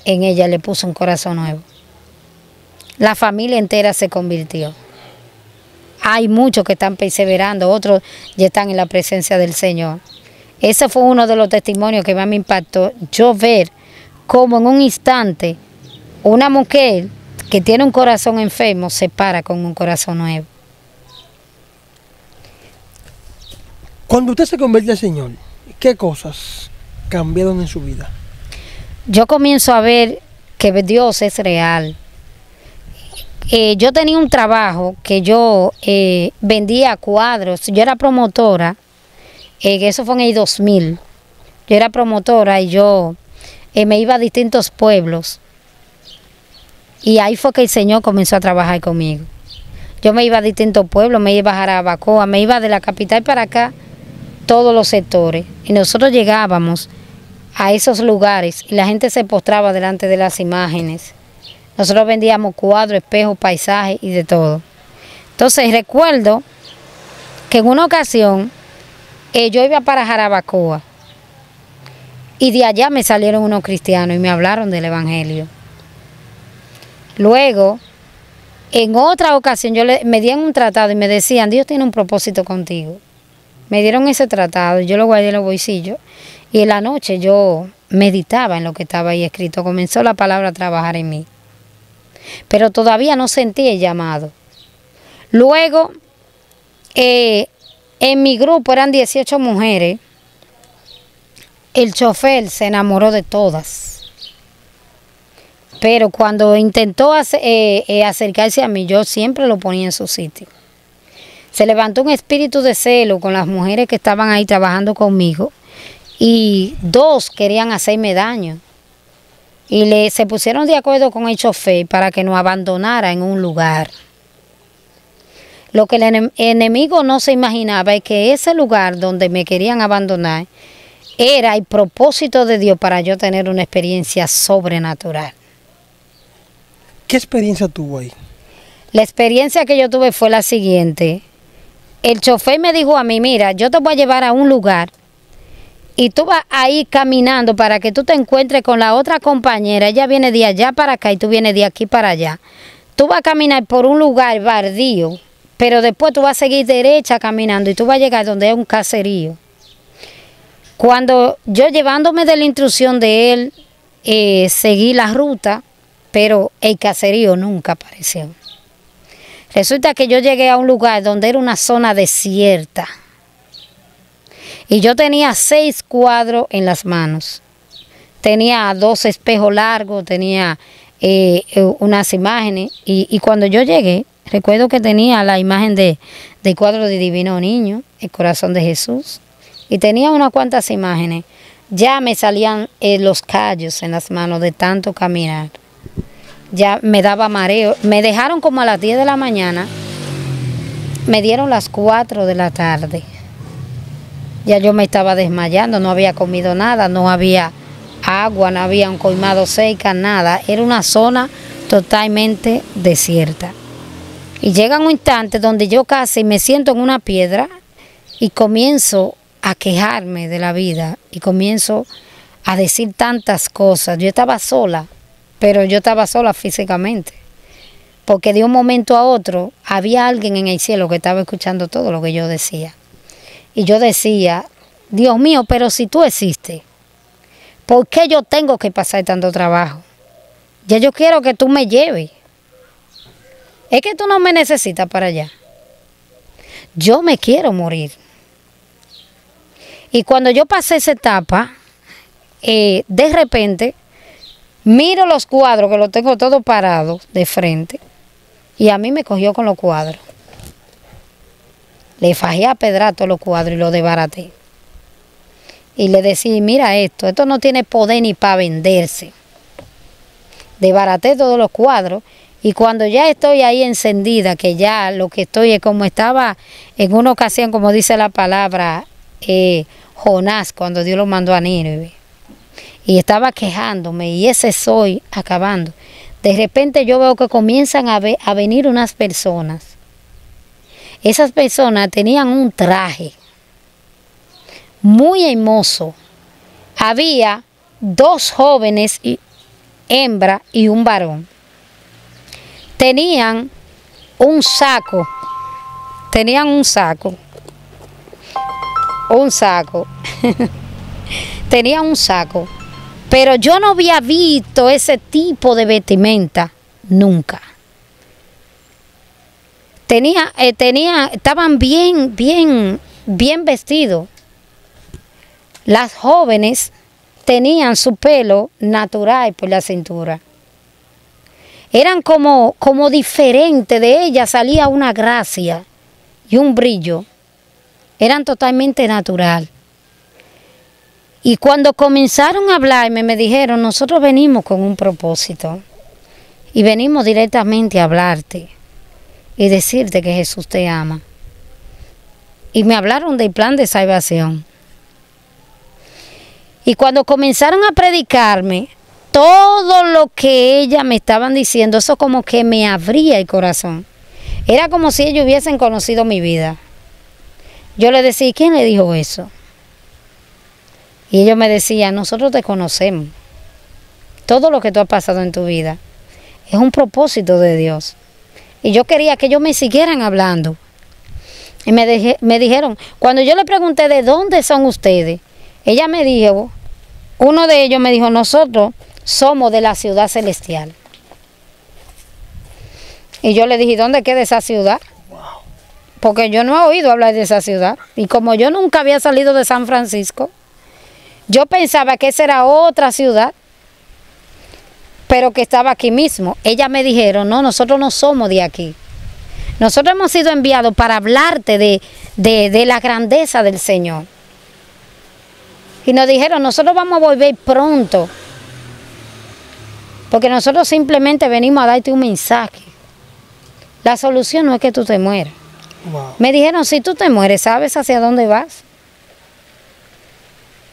en ella, le puso un corazón nuevo. La familia entera se convirtió. Hay muchos que están perseverando, otros ya están en la presencia del Señor. Ese fue uno de los testimonios que más me impactó, yo ver cómo en un instante una mujer que tiene un corazón enfermo se para con un corazón nuevo. Cuando usted se convierte al Señor, ¿qué cosas cambiaron en su vida? Yo comienzo a ver que Dios es real. Yo tenía un trabajo que yo vendía cuadros, yo era promotora, eso fue en el 2000, yo era promotora y yo me iba a distintos pueblos, y ahí fue que el Señor comenzó a trabajar conmigo. Yo me iba a distintos pueblos, me iba a Jarabacoa, me iba de la capital para acá, todos los sectores, y nosotros llegábamos a esos lugares y la gente se postraba delante de las imágenes. Nosotros vendíamos cuadros, espejos, paisajes y de todo. Entonces recuerdo que en una ocasión yo iba para Jarabacoa, y de allá me salieron unos cristianos y me hablaron del evangelio. Luego, en otra ocasión, me dieron un tratado y me decían, Dios tiene un propósito contigo. Me dieron ese tratado, yo lo guardé en los bolsillos, y en la noche yo meditaba en lo que estaba ahí escrito. Comenzó la palabra a trabajar en mí, pero todavía no sentí el llamado. Luego, en mi grupo eran 18 mujeres, el chofer se enamoró de todas, pero cuando intentó acercarse a mí, yo siempre lo ponía en su sitio. Se levantó un espíritu de celo con las mujeres que estaban ahí trabajando conmigo, y 2 querían hacerme daño. Y se pusieron de acuerdo con el chofer para que nos abandonara en un lugar. Lo que el enemigo no se imaginaba es que ese lugar donde me querían abandonar era el propósito de Dios para yo tener una experiencia sobrenatural. ¿Qué experiencia tuvo ahí? La experiencia que yo tuve fue la siguiente. El chofer me dijo a mí, mira, yo te voy a llevar a un lugar y tú vas a ir caminando para que tú te encuentres con la otra compañera. Ella viene de allá para acá y tú vienes de aquí para allá. Tú vas a caminar por un lugar baldío, pero después tú vas a seguir derecha caminando y tú vas a llegar donde hay un caserío. Cuando yo, llevándome de la instrucción de él, seguí la ruta, pero el caserío nunca apareció. Resulta que yo llegué a un lugar donde era una zona desierta. Y yo tenía 6 cuadros en las manos. Tenía 2 espejos largos, tenía unas imágenes. Y cuando yo llegué, recuerdo que tenía la imagen del cuadro de Divino Niño, el corazón de Jesús. Y tenía unas cuantas imágenes. Ya me salían los callos en las manos de tanto caminar. ya me daba mareo. Me dejaron como a las 10 de la mañana, me dieron las 4 de la tarde. Ya yo me estaba desmayando, no había comido nada, no había agua, no había un colmado seca, nada. Era una zona totalmente desierta. Y llega un instante donde yo casi me siento en una piedra y comienzo a quejarme de la vida y comienzo a decir tantas cosas. Yo estaba sola, pero yo estaba sola físicamente, porque de un momento a otro había alguien en el cielo que estaba escuchando todo lo que yo decía. Y yo decía, Dios mío, pero si tú existes, ¿por qué yo tengo que pasar tanto trabajo? Ya yo quiero que tú me lleves. Es que tú no me necesitas para allá. Yo me quiero morir. Y cuando yo pasé esa etapa, de repente, miro los cuadros, que los tengo todos parados de frente, y a mí me cogió con los cuadros. Le fajé a pedrar todos los cuadros y los desbaraté. Y le decía, mira esto no tiene poder ni para venderse. Desbaraté todos los cuadros. Y cuando ya estoy ahí encendida, que ya lo que estoy es como estaba en una ocasión, como dice la palabra, Jonás, cuando Dios lo mandó a Nínive. Y estaba quejándome, y ese soy acabando. De repente yo veo que comienzan a venir unas personas. Esas personas tenían un traje muy hermoso. Había 2 jóvenes, hembra y un varón. Tenían un saco, tenían un saco, pero yo no había visto ese tipo de vestimenta nunca. Estaban bien vestidos. Las jóvenes tenían su pelo natural por la cintura. Eran como diferentes, de ellas salía una gracia y un brillo. Eran totalmente natural. Y cuando comenzaron a hablarme, me dijeron, nosotros venimos con un propósito. Y venimos directamente a hablarte y decirte que Jesús te ama. Y me hablaron del plan de salvación. Y cuando comenzaron a predicarme, todo lo que ellas me estaban diciendo, eso como que me abría el corazón. Era como si ellos hubiesen conocido mi vida. Yo les decía, ¿quién le dijo eso? Y ellos me decían, nosotros te conocemos. Todo lo que tú has pasado en tu vida es un propósito de Dios. Y yo quería que ellos me siguieran hablando. Y me dijeron, cuando yo le pregunté de dónde son ustedes, ella me dijo, uno de ellos me dijo, nosotros somos de la ciudad celestial. Y yo le dije, ¿dónde queda esa ciudad? Porque yo no he oído hablar de esa ciudad. Y como yo nunca había salido de San Francisco, yo pensaba que esa era otra ciudad, pero que estaba aquí mismo. Ellas me dijeron, no, nosotros no somos de aquí. Nosotros hemos sido enviados para hablarte de la grandeza del Señor. Y nos dijeron, nosotros vamos a volver pronto, porque nosotros simplemente venimos a darte un mensaje. La solución no es que tú te mueras. Wow. Me dijeron, si tú te mueres, ¿sabes hacia dónde vas?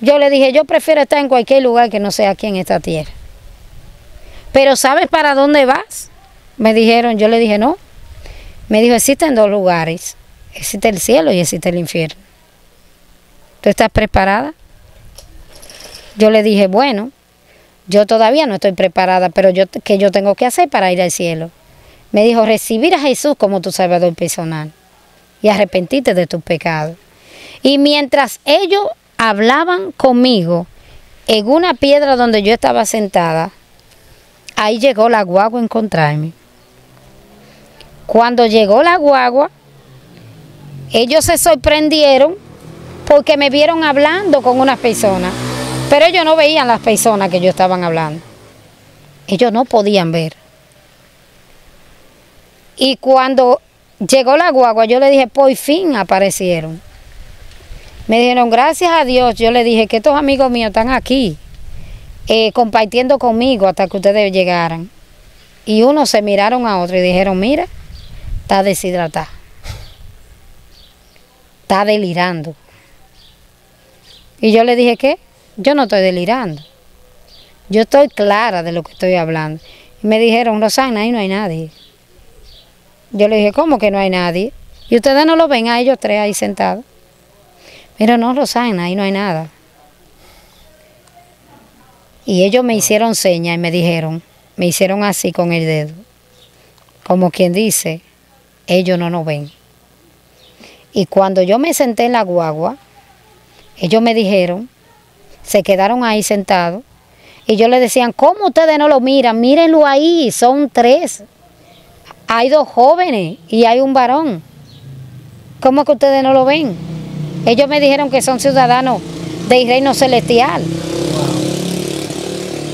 Yo le dije, yo prefiero estar en cualquier lugar que no sea aquí en esta tierra. Pero ¿sabes para dónde vas? Me dijeron, yo le dije, no. Me dijo, existen 2 lugares. Existe el cielo y existe el infierno. ¿Tú estás preparada? Yo le dije, bueno, yo todavía no estoy preparada, pero ¿qué yo tengo que hacer para ir al cielo? Me dijo, recibir a Jesús como tu Salvador personal y arrepentirte de tus pecados. Y mientras ellos hablaban conmigo en una piedra donde yo estaba sentada, ahí llegó la guagua a encontrarme. Cuando llegó la guagua, ellos se sorprendieron porque me vieron hablando con unas personas. Pero ellos no veían las personas que yo estaban hablando. Ellos no podían ver. Y cuando llegó la guagua, yo le dije, por fin aparecieron. Me dijeron, gracias a Dios. Yo le dije que estos amigos míos están aquí, compartiendo conmigo hasta que ustedes llegaran. y uno se miraron a otro y dijeron, mira, está deshidratada, está delirando. Y yo le dije, ¿qué? Yo no estoy delirando, yo estoy clara de lo que estoy hablando. Y me dijeron, Rosana, ahí no hay nadie. Yo le dije, ¿cómo que no hay nadie? Y ustedes no lo ven a ellos tres ahí sentados. Mira, no, Rosana, ahí no hay nada. Y ellos me hicieron señas y me dijeron, me hicieron así con el dedo, como quien dice, ellos no nos ven. Y cuando yo me senté en la guagua, ellos me dijeron, se quedaron ahí sentados, y yo les decía, ¿cómo ustedes no lo miran? Mírenlo ahí, son 3. Hay 2 jóvenes y hay un varón. ¿Cómo que ustedes no lo ven? Ellos me dijeron que son ciudadanos del reino celestial.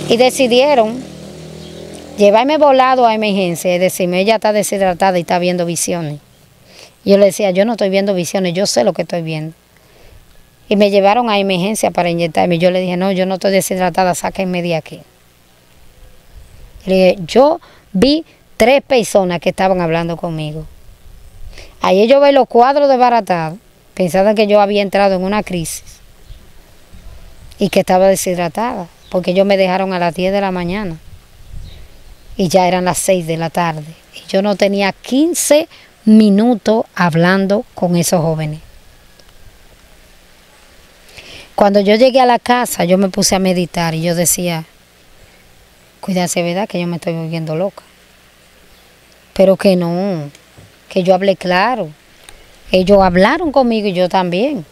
Y decidieron llevarme volado a emergencia y decirme, ella está deshidratada y está viendo visiones. Y yo le decía, yo no estoy viendo visiones, yo sé lo que estoy viendo. Y me llevaron a emergencia para inyectarme. Yo le dije, no, yo no estoy deshidratada, sáquenme de aquí. Y le dije, yo vi 3 personas que estaban hablando conmigo. Ahí yo veo los cuadros desbaratados, pensando que yo había entrado en una crisis y que estaba deshidratada, porque ellos me dejaron a las 10 de la mañana y ya eran las 6 de la tarde. Y yo no tenía 15 minutos hablando con esos jóvenes. Cuando yo llegué a la casa, yo me puse a meditar y yo decía, cuídate, ¿verdad? Que yo me estoy volviendo loca. Pero que no, que yo hablé claro. Ellos hablaron conmigo y yo también.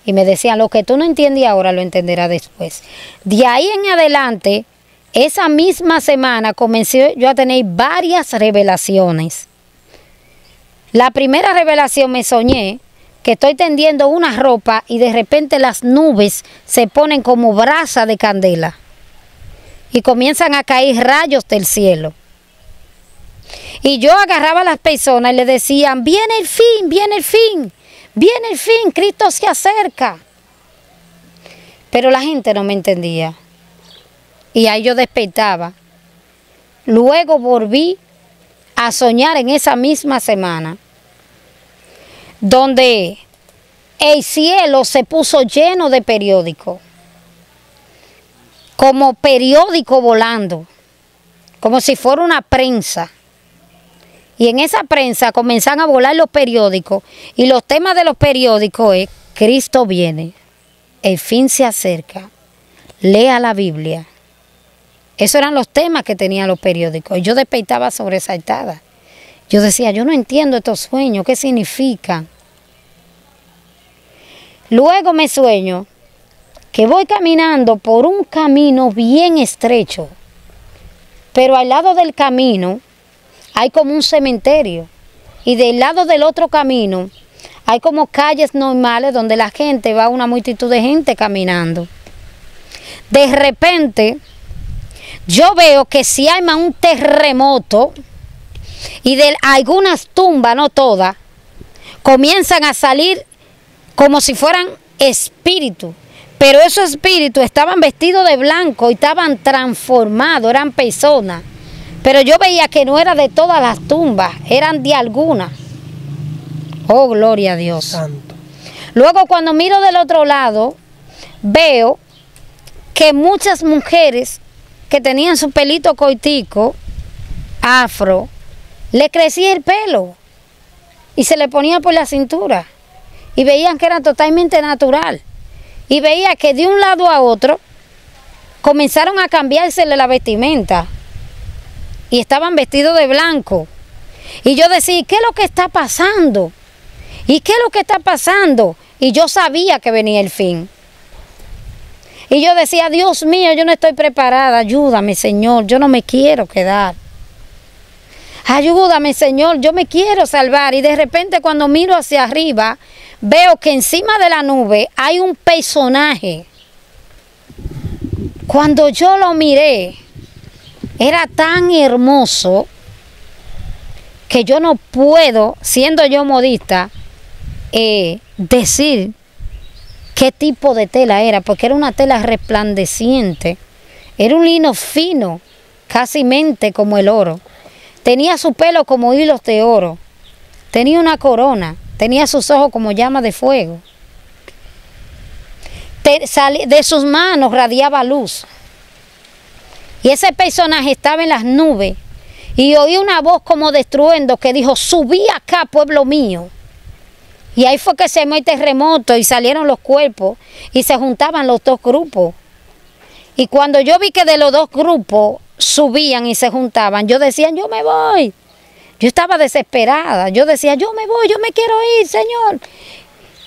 Y me decían, lo que tú no entiendes ahora lo entenderás después. De ahí en adelante, esa misma semana comencé yo a tener varias revelaciones. La primera revelación me soñé que estoy tendiendo una ropa y de repente las nubes se ponen como brasa de candela y comienzan a caer rayos del cielo. Y yo agarraba a las personas y les decían, viene el fin, viene el fin, viene el fin, Cristo se acerca. Pero la gente no me entendía. Y ahí yo despertaba. Luego volví a soñar en esa misma semana, donde el cielo se puso lleno de periódicos, como periódico volando, como si fuera una prensa. Y en esa prensa comienzan a volar los periódicos, y los temas de los periódicos es, Cristo viene, el fin se acerca, lea la Biblia. Esos eran los temas que tenían los periódicos. Y yo despertaba sobresaltada. Yo decía, yo no entiendo estos sueños, ¿qué significan? Luego me sueño que voy caminando por un camino bien estrecho, pero al lado del camino hay como un cementerio, y del lado del otro camino hay como calles normales donde la gente va, una multitud de gente caminando. De repente yo veo que se arma un terremoto y de algunas tumbas, no todas, comienzan a salir como si fueran espíritus, pero esos espíritus estaban vestidos de blanco y estaban transformados, eran personas, pero yo veía que no era de todas las tumbas, eran de algunas. Oh, gloria a Dios. Santo. Luego cuando miro del otro lado, veo que muchas mujeres que tenían su pelito cortico, afro, le crecía el pelo y se le ponía por la cintura. Y veían que era totalmente natural. Y veía que de un lado a otro comenzaron a cambiársele la vestimenta. Y estaban vestidos de blanco. Y yo decía, ¿qué es lo que está pasando? ¿Y qué es lo que está pasando? Y yo sabía que venía el fin. Y yo decía, Dios mío, yo no estoy preparada. Ayúdame, Señor, yo no me quiero quedar. Ayúdame, Señor, yo me quiero salvar. Y de repente cuando miro hacia arriba, veo que encima de la nube hay un personaje. Cuando yo lo miré, era tan hermoso que yo no puedo, siendo yo modista, decir qué tipo de tela era, porque era una tela resplandeciente. Era un lino fino, casi mente como el oro. tenía su pelo como hilos de oro, tenía una corona, tenía sus ojos como llamas de fuego. De sus manos radiaba luz. Y ese personaje estaba en las nubes y oí una voz como de estruendo que dijo: subí acá, pueblo mío. Y ahí fue que se armó el terremoto y salieron los cuerpos y se juntaban los dos grupos. Y cuando yo vi que de los dos grupos subían y se juntaban, yo decía: yo me voy. Yo estaba desesperada, yo decía: yo me voy, yo me quiero ir, Señor.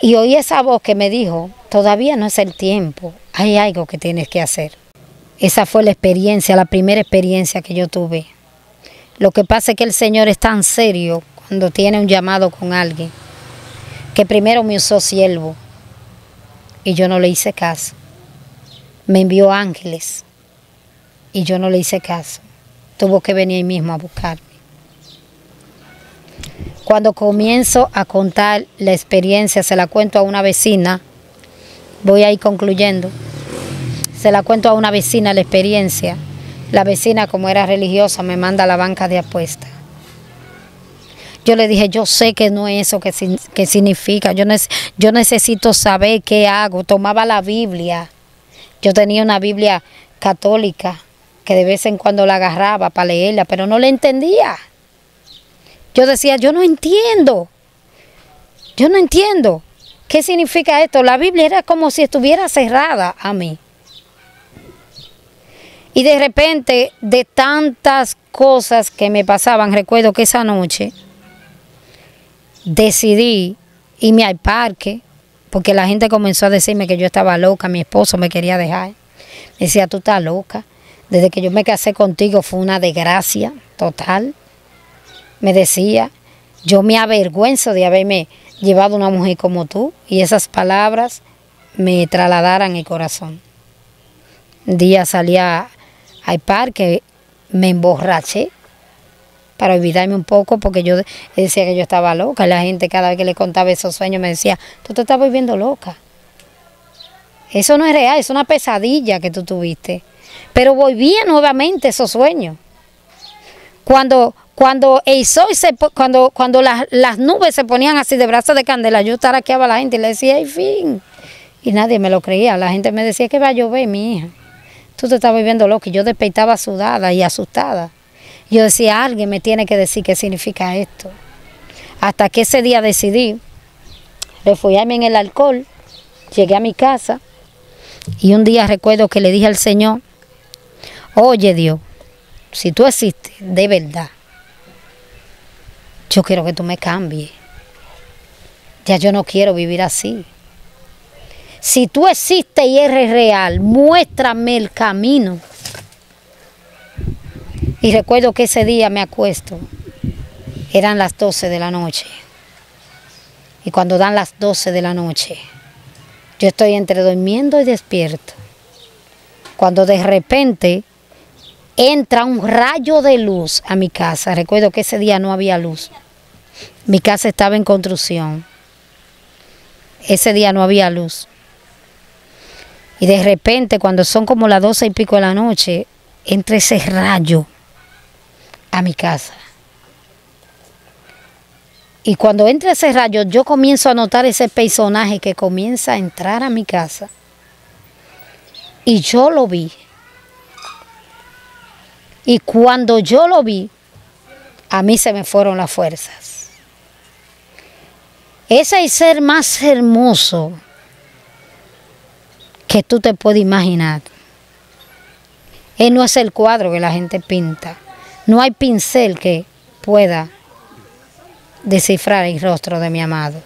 Y oí esa voz que me dijo: todavía no es el tiempo, hay algo que tienes que hacer. Esa fue la experiencia, la primera experiencia que yo tuve. Lo que pasa es que el Señor es tan serio cuando tiene un llamado con alguien, que primero me usó siervo y yo no le hice caso. Me envió ángeles y yo no le hice caso. Tuvo que venir ahí mismo a buscarme. Cuando comienzo a contar la experiencia, se la cuento a una vecina, voy a ir concluyendo, se la cuento a una vecina la experiencia. La vecina, como era religiosa, me manda a la banca de apuestas. Yo le dije: yo sé que no es eso que significa, yo necesito saber qué hago. Tomaba la Biblia, yo tenía una Biblia católica que de vez en cuando la agarraba para leerla, pero no la entendía. Yo decía: yo no entiendo, ¿qué significa esto? La Biblia era como si estuviera cerrada a mí. Y de repente, de tantas cosas que me pasaban, recuerdo que esa noche decidí irme al parque, porque la gente comenzó a decirme que yo estaba loca, mi esposo me quería dejar. Me decía: tú estás loca, desde que yo me casé contigo fue una desgracia total. Me decía: yo me avergüenzo de haberme llevado una mujer como tú. Y esas palabras me trasladaran el corazón. Un día salí al parque, me emborraché para olvidarme un poco, porque yo decía que yo estaba loca. Y la gente, cada vez que le contaba esos sueños, me decía: tú te estás volviendo loca. Eso no es real, es una pesadilla que tú tuviste. Pero volvía nuevamente esos sueños. Cuando el sol cuando las nubes se ponían así de brazos de candela, yo taraqueaba a la gente y le decía: ¡ay, fin! Y nadie me lo creía. La gente me decía: que va a llover, mi hija. Tú te estás volviendo loca. Y yo despertaba sudada y asustada. Yo decía: alguien me tiene que decir qué significa esto. Hasta que ese día decidí refugiarme en el alcohol. Llegué a mi casa y un día recuerdo que le dije al Señor: oye, Dios, si tú existes de verdad, yo quiero que tú me cambies. Ya yo no quiero vivir así. Si tú existes y eres real, muéstrame el camino. Y recuerdo que ese día me acuesto. Eran las 12 de la noche. Y cuando dan las 12 de la noche, yo estoy entre durmiendo y despierto. Cuando de repente entra un rayo de luz a mi casa. Recuerdo que ese día no había luz. Mi casa estaba en construcción. Ese día no había luz. Y de repente, cuando son como las 12 y pico de la noche, entra ese rayo a mi casa. Y cuando entra ese rayo, yo comienzo a notar ese personaje que comienza a entrar a mi casa. Y yo lo vi. Y cuando yo lo vi, a mí se me fueron las fuerzas. Ese es el ser más hermoso que tú te puedes imaginar. Él no es el cuadro que la gente pinta. No hay pincel que pueda descifrar el rostro de mi amado.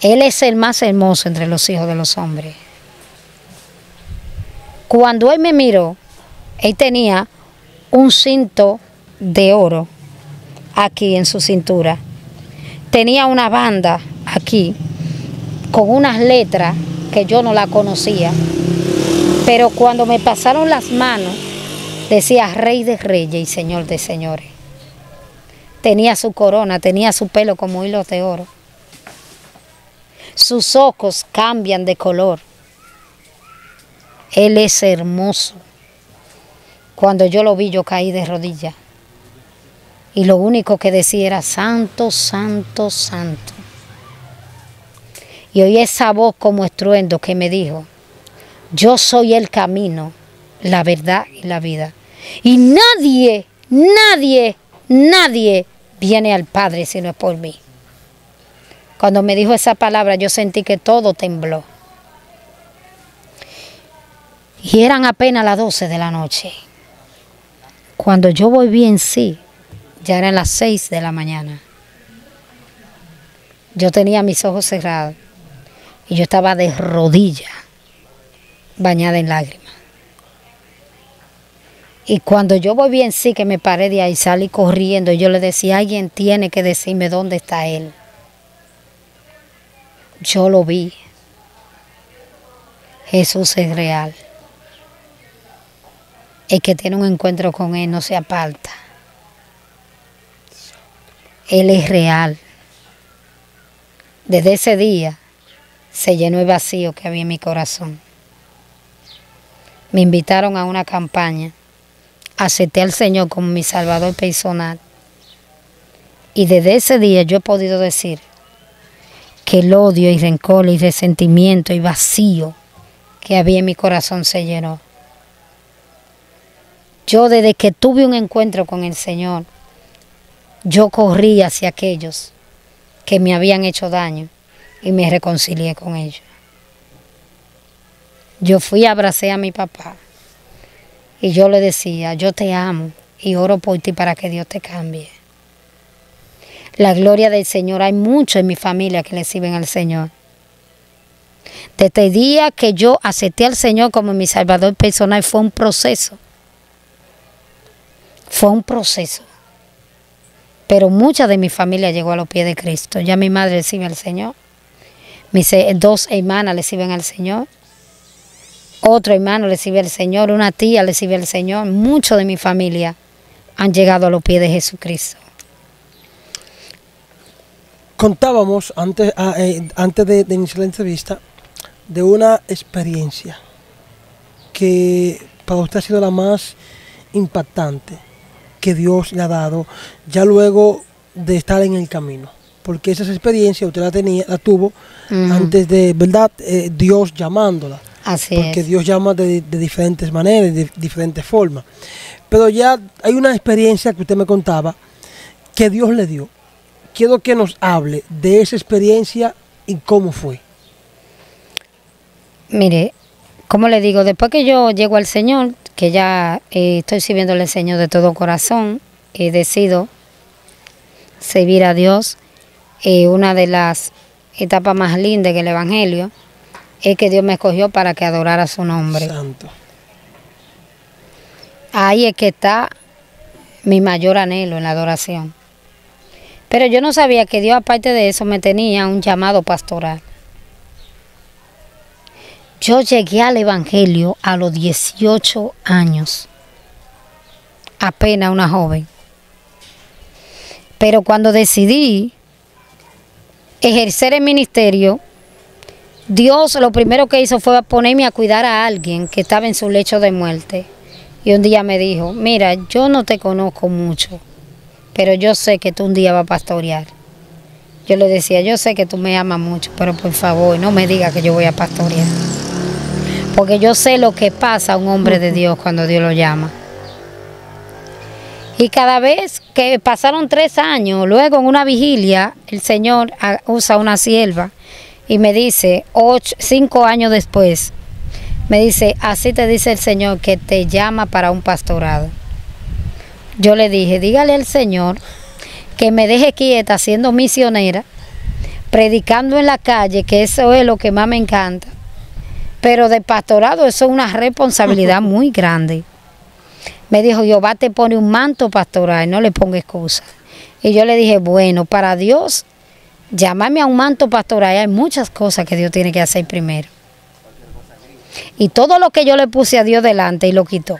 Él es el más hermoso entre los hijos de los hombres. Cuando él me miró, él tenía un cinto de oro aquí en su cintura. Tenía una banda aquí con unas letras que yo no la conocía. Pero cuando me pasaron las manos, decía Rey de Reyes y Señor de Señores. Tenía su corona, tenía su pelo como hilos de oro. Sus ojos cambian de color. Él es hermoso. Cuando yo lo vi, yo caí de rodillas. Y lo único que decía era santo, santo, santo. Y oí esa voz como estruendo que me dijo, yo soy el camino, la verdad y la vida. Y nadie, nadie, nadie viene al Padre si no es por mí. Cuando me dijo esa palabra, yo sentí que todo tembló. Y eran apenas las 12 de la noche. Cuando yo volví en sí, ya eran las 6 de la mañana. Yo tenía mis ojos cerrados y yo estaba de rodillas, bañada en lágrimas. Y cuando yo volví en sí, que me paré de ahí, salí corriendo, y yo le decía, alguien tiene que decirme dónde está él. Yo lo vi. Jesús es real. El que tiene un encuentro con él no se aparta. Él es real. Desde ese día se llenó el vacío que había en mi corazón. Me invitaron a una campaña. Acepté al Señor como mi Salvador personal. Y desde ese día yo he podido decir que el odio y rencor y resentimiento y vacío que había en mi corazón se llenó. Yo desde que tuve un encuentro con el Señor, yo corrí hacia aquellos que me habían hecho daño y me reconcilié con ellos. Yo fui, abracé a mi papá y yo le decía, yo te amo y oro por ti para que Dios te cambie. La gloria del Señor, hay muchos en mi familia que le sirven al Señor. Desde el día que yo acepté al Señor como mi Salvador personal fue un proceso. Fue un proceso. Pero mucha de mi familia llegó a los pies de Cristo. Ya mi madre le sirve al Señor. Mis 2 hermanas le sirven al Señor. Otro hermano le sirve al Señor. Una tía le sirve al Señor. Muchos de mi familia han llegado a los pies de Jesucristo. Contábamos antes de iniciar la entrevista de una experiencia que para usted ha sido la más impactante que Dios le ha dado ya luego de estar en el camino, porque esa experiencia usted la tuvo antes de, ¿verdad? Dios llamándola. Así porque es. Dios llama de diferentes maneras, de diferentes formas. Pero ya hay una experiencia que usted me contaba que Dios le dio. Quiero que nos hable de esa experiencia y cómo fue. Mire, como le digo, después que yo llego al Señor, que ya estoy sirviéndole al Señor de todo corazón, y decido servir a Dios, una de las etapas más lindas del Evangelio es que Dios me escogió para que adorara su nombre. Santo. Ahí es que está mi mayor anhelo en la adoración. Pero yo no sabía que Dios, aparte de eso, me tenía un llamado pastoral. Yo llegué al Evangelio a los 18 años, apenas una joven. Pero cuando decidí ejercer el ministerio, Dios lo primero que hizo fue ponerme a cuidar a alguien que estaba en su lecho de muerte. Y un día me dijo, mira, yo no te conozco mucho, pero yo sé que tú un día vas a pastorear. Yo le decía, yo sé que tú me amas mucho, pero por favor, no me digas que yo voy a pastorear. Porque yo sé lo que pasa a un hombre de Dios cuando Dios lo llama. Y cada vez que pasaron 3 años, luego en una vigilia, el Señor usa una sierva y me dice, 5 años después, me dice, así te dice el Señor que te llama para un pastorado. Yo le dije, dígale al Señor que me deje quieta siendo misionera, predicando en la calle, que eso es lo que más me encanta. Pero de pastorado eso es una responsabilidad muy grande. Me dijo, Jehová te pone un manto pastoral, no le ponga excusa. Y yo le dije, bueno, para Dios, llamarme a un manto pastoral, hay muchas cosas que Dios tiene que hacer primero. Y todo lo que yo le puse a Dios delante y lo quitó.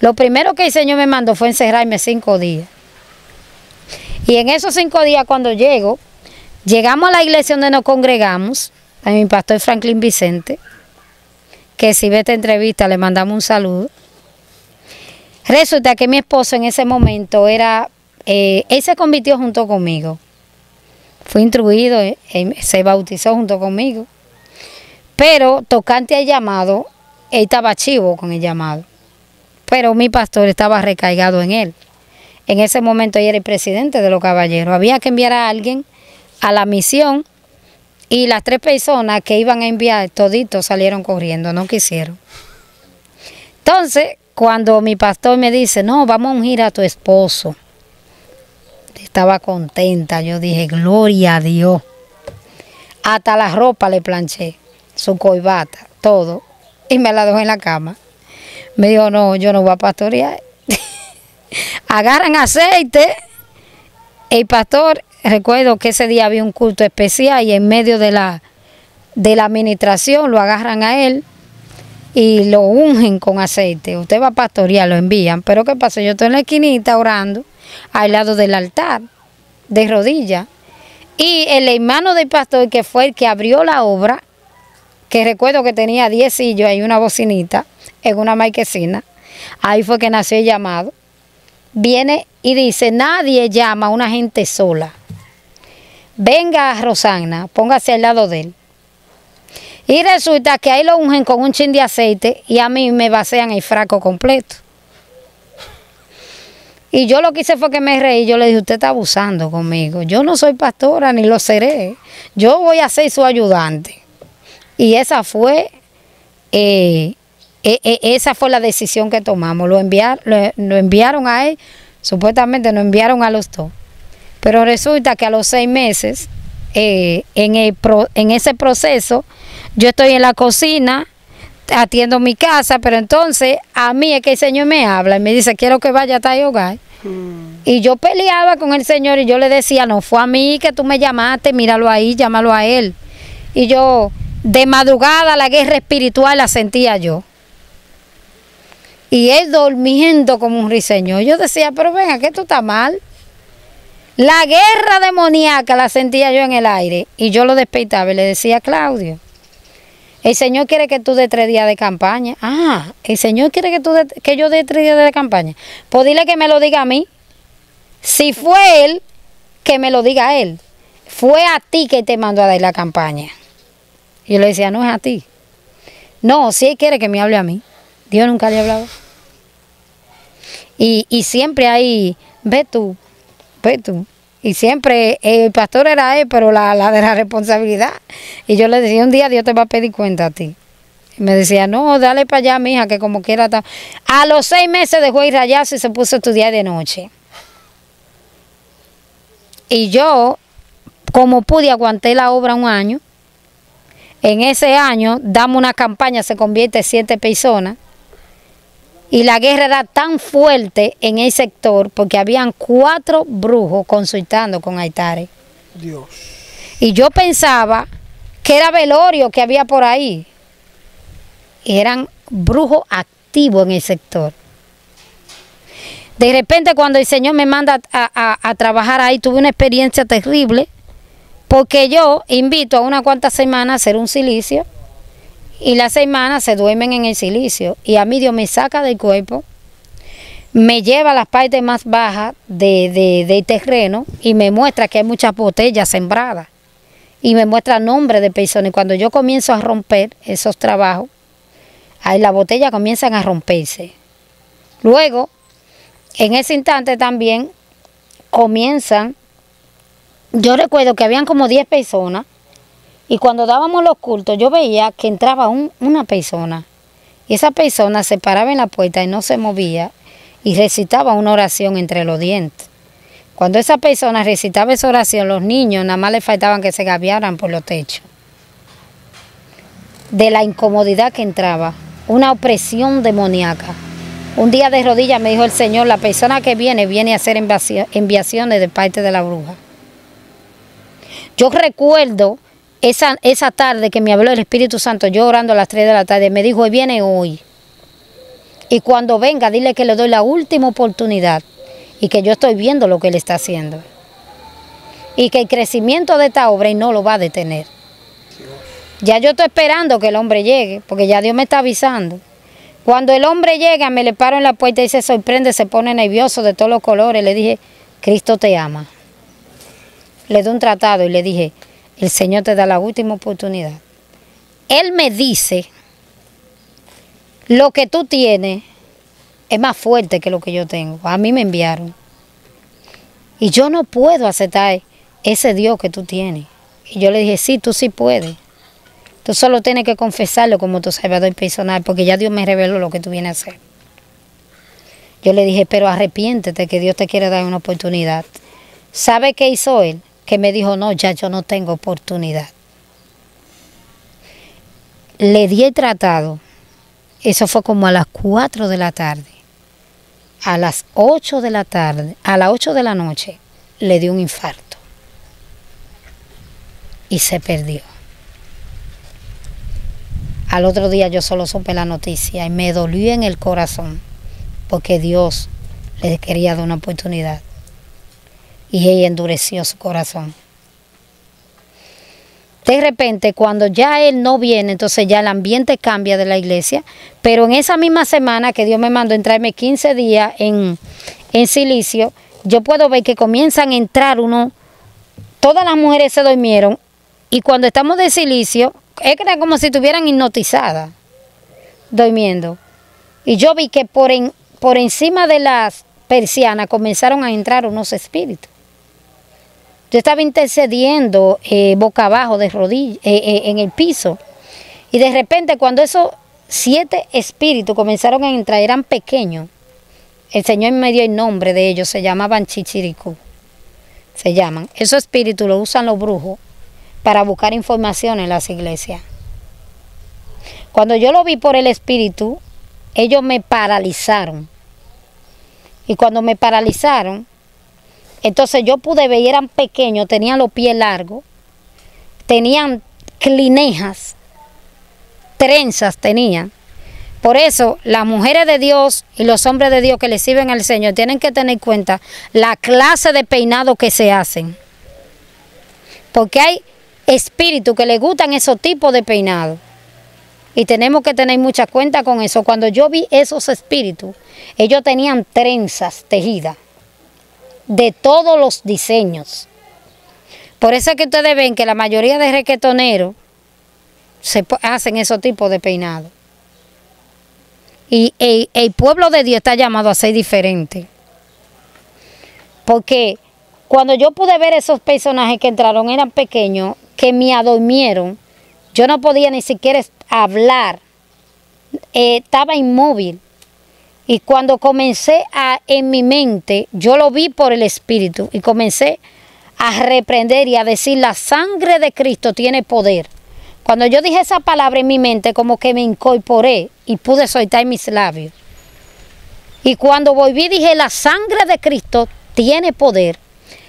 Lo primero que el Señor me mandó fue encerrarme 5 días. Y en esos 5 días cuando llegamos a la iglesia donde nos congregamos, a mi pastor Franklin Vicente, que si ve esta entrevista le mandamos un saludo. Resulta que mi esposo en ese momento era él se convirtió junto conmigo. Fue instruido, se bautizó junto conmigo. Pero tocante al llamado, él estaba chivo con el llamado. Pero mi pastor estaba recargado en él. En ese momento él era el presidente de los caballeros. Había que enviar a alguien a la misión y las 3 personas que iban a enviar, toditos salieron corriendo, no quisieron. Entonces, cuando mi pastor me dice, no, vamos a ungir a tu esposo. Estaba contenta, yo dije, gloria a Dios. Hasta la ropa le planché, su corbata, todo, y me la dejó en la cama. Me dijo, no, yo no voy a pastorear. Agarran aceite. El pastor, recuerdo que ese día había un culto especial y en medio de la administración lo agarran a él y lo ungen con aceite. Usted va a pastorear, lo envían. Pero ¿qué pasa? Yo estoy en la esquinita orando al lado del altar, de rodillas. Y el hermano del pastor, que fue el que abrió la obra, que recuerdo que tenía 10 sillos y una bocinita en una marquesina, ahí fue que nació el llamado. Viene y dice, nadie llama a una gente sola. Venga, Rosana, póngase al lado de él. Y resulta que ahí lo ungen con un chin de aceite y a mí me vacían el frasco completo. Y yo lo que hice fue que me reí. Yo le dije, usted está abusando conmigo. Yo no soy pastora ni lo seré. Yo voy a ser su ayudante. Y esa fue la decisión que tomamos. Lo enviaron a él, supuestamente nos enviaron a los dos. Pero resulta que a los 6 meses, en ese proceso, yo estoy en la cocina, atiendo mi casa, pero entonces a mí es que el Señor me habla y me dice, quiero que vaya a tal hogar. Y yo peleaba con el Señor y yo le decía, no fue a mí que tú me llamaste, míralo ahí, llámalo a él. Y yo, de madrugada, la guerra espiritual la sentía yo. Y él durmiendo como un ruiseñor. Yo decía, pero venga, que esto está mal. La guerra demoníaca la sentía yo en el aire. Y yo lo despertaba y le decía, Claudio, el Señor quiere que tú des 3 días de campaña. Ah, el Señor quiere que yo dé 3 días de campaña. Pues dile que me lo diga a mí. Si fue él, que me lo diga a él. Fue a ti que te mandó a dar la campaña. Y yo le decía, no es a ti. No, si él quiere que me hable a mí. Dios nunca le ha hablado. Y siempre hay, ve tú. Y siempre el pastor era él, pero la de la responsabilidad. Y yo le decía, un día Dios te va a pedir cuenta a ti. Y me decía, no, dale para allá, mija, que como quiera está. A los 6 meses dejó ir rayazo y se puso a estudiar de noche. Y yo, como pude, aguanté la obra 1 año. En ese año, damos una campaña, se convierte en 7 personas. Y la guerra era tan fuerte en el sector porque habían 4 brujos consultando con altares. Dios. Y yo pensaba que era velorio que había por ahí. Y eran brujos activos en el sector. De repente, cuando el Señor me manda a trabajar ahí, tuve una experiencia terrible porque yo invito a unas cuantas semanas a hacer un silicio. Y las semanas se duermen en el silicio. Y a mí Dios me saca del cuerpo, me lleva a las partes más bajas del terreno y me muestra que hay muchas botellas sembradas. Y me muestra nombres de personas. Y cuando yo comienzo a romper esos trabajos, ahí las botellas comienzan a romperse. Luego, en ese instante también comienzan, yo recuerdo que habían como 10 personas. Y cuando dábamos los cultos, yo veía que entraba una persona. Y esa persona se paraba en la puerta y no se movía y recitaba una oración entre los dientes. Cuando esa persona recitaba esa oración, los niños nada más les faltaban que se gaviaran por los techos. De la incomodidad que entraba, una opresión demoníaca. Un día de rodillas me dijo el Señor, la persona que viene a hacer enviaciones de parte de la bruja. Yo recuerdo esa tarde que me habló el Espíritu Santo, yo orando a las 3 de la tarde, me dijo, él viene hoy. Y cuando venga, dile que le doy la última oportunidad y que yo estoy viendo lo que él está haciendo. Y que el crecimiento de esta obra no lo va a detener. Ya yo estoy esperando que el hombre llegue, porque ya Dios me está avisando. Cuando el hombre llega, me le paro en la puerta y se sorprende, se pone nervioso de todos los colores. Le dije, Cristo te ama. Le di un tratado y le dije, el Señor te da la última oportunidad. Él me dice, lo que tú tienes es más fuerte que lo que yo tengo. A mí me enviaron. Y yo no puedo aceptar ese Dios que tú tienes. Y yo le dije, sí, tú sí puedes. Tú solo tienes que confesarlo como tu salvador personal, porque ya Dios me reveló lo que tú vienes a hacer. Yo le dije, pero arrepiéntete, que Dios te quiere dar una oportunidad. ¿Sabe qué hizo él? Que me dijo, no, ya yo no tengo oportunidad. Le di el tratado. Eso fue como a las 4 de la tarde. A las 8 de la tarde, a las 8 de la noche, le dio un infarto. Y se perdió. Al otro día yo solo supe la noticia y me dolió en el corazón, porque Dios le quería dar una oportunidad. Y ella endureció su corazón. De repente, cuando ya él no viene, entonces ya el ambiente cambia de la iglesia. Pero en esa misma semana que Dios me mandó entrarme 15 días en silicio, yo puedo ver que comienzan a entrar todas las mujeres se durmieron. Y cuando estamos de silicio, es que era como si estuvieran hipnotizadas, durmiendo. Y yo vi que por encima de las persianas comenzaron a entrar unos espíritus. Yo estaba intercediendo boca abajo, de rodillas, en el piso. Y de repente cuando esos 7 espíritus comenzaron a entrar, eran pequeños. El Señor me dio el nombre de ellos, se llamaban chichiricú. Se llaman. Esos espíritus los usan los brujos para buscar información en las iglesias. Cuando yo lo vi por el espíritu, ellos me paralizaron. Y cuando me paralizaron, entonces yo pude ver, eran pequeños, tenían los pies largos, tenían clinejas, trenzas tenían. Por eso las mujeres de Dios y los hombres de Dios que le sirven al Señor tienen que tener en cuenta la clase de peinado que se hacen. Porque hay espíritus que les gustan esos tipos de peinados. Y tenemos que tener mucha cuenta con eso. Cuando yo vi esos espíritus, ellos tenían trenzas tejidas de todos los diseños. Por eso es que ustedes ven que la mayoría de reggaetoneros hacen esos tipos de peinados. Y el pueblo de Dios está llamado a ser diferente. Porque cuando yo pude ver esos personajes que entraron, eran pequeños, que me adormieron, yo no podía ni siquiera hablar, estaba inmóvil. Y cuando comencé en mi mente, yo lo vi por el Espíritu y comencé a reprender y a decir, la sangre de Cristo tiene poder. Cuando yo dije esa palabra en mi mente, como que me incorporé y pude soltar mis labios. Y cuando volví dije, la sangre de Cristo tiene poder.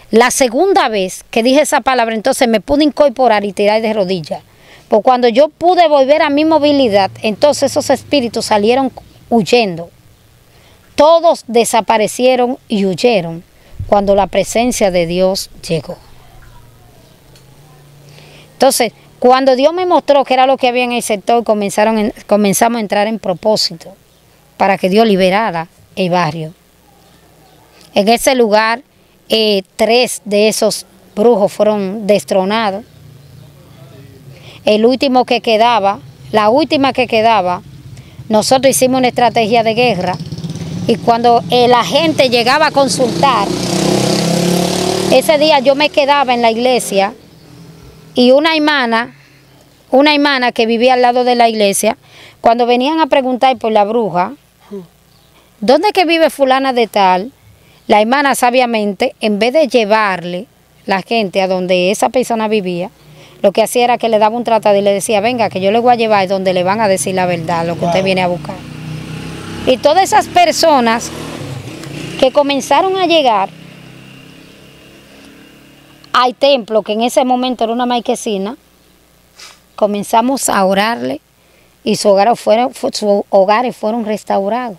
La segunda vez que dije esa palabra, entonces me pude incorporar y tirar de rodillas. Pues cuando yo pude volver a mi movilidad, entonces esos espíritus salieron huyendo. Todos desaparecieron y huyeron cuando la presencia de Dios llegó. Entonces, cuando Dios me mostró que era lo que había en el sector, comenzamos a entrar en propósito para que Dios liberara el barrio. En ese lugar, 3 de esos brujos fueron destronados. El último que quedaba, la última que quedaba, nosotros hicimos una estrategia de guerra. Y cuando la gente llegaba a consultar, ese día yo me quedaba en la iglesia y una hermana que vivía al lado de la iglesia, cuando venían a preguntar por la bruja, ¿dónde es que vive fulana de tal? La hermana sabiamente, en vez de llevarle la gente a donde esa persona vivía, lo que hacía era que le daba un tratado y le decía, venga, que yo le voy a llevar donde le van a decir la verdad, lo que usted viene a buscar. Y todas esas personas que comenzaron a llegar al templo, que en ese momento era una marquesina, comenzamos a orarle y sus hogares fueron restaurados.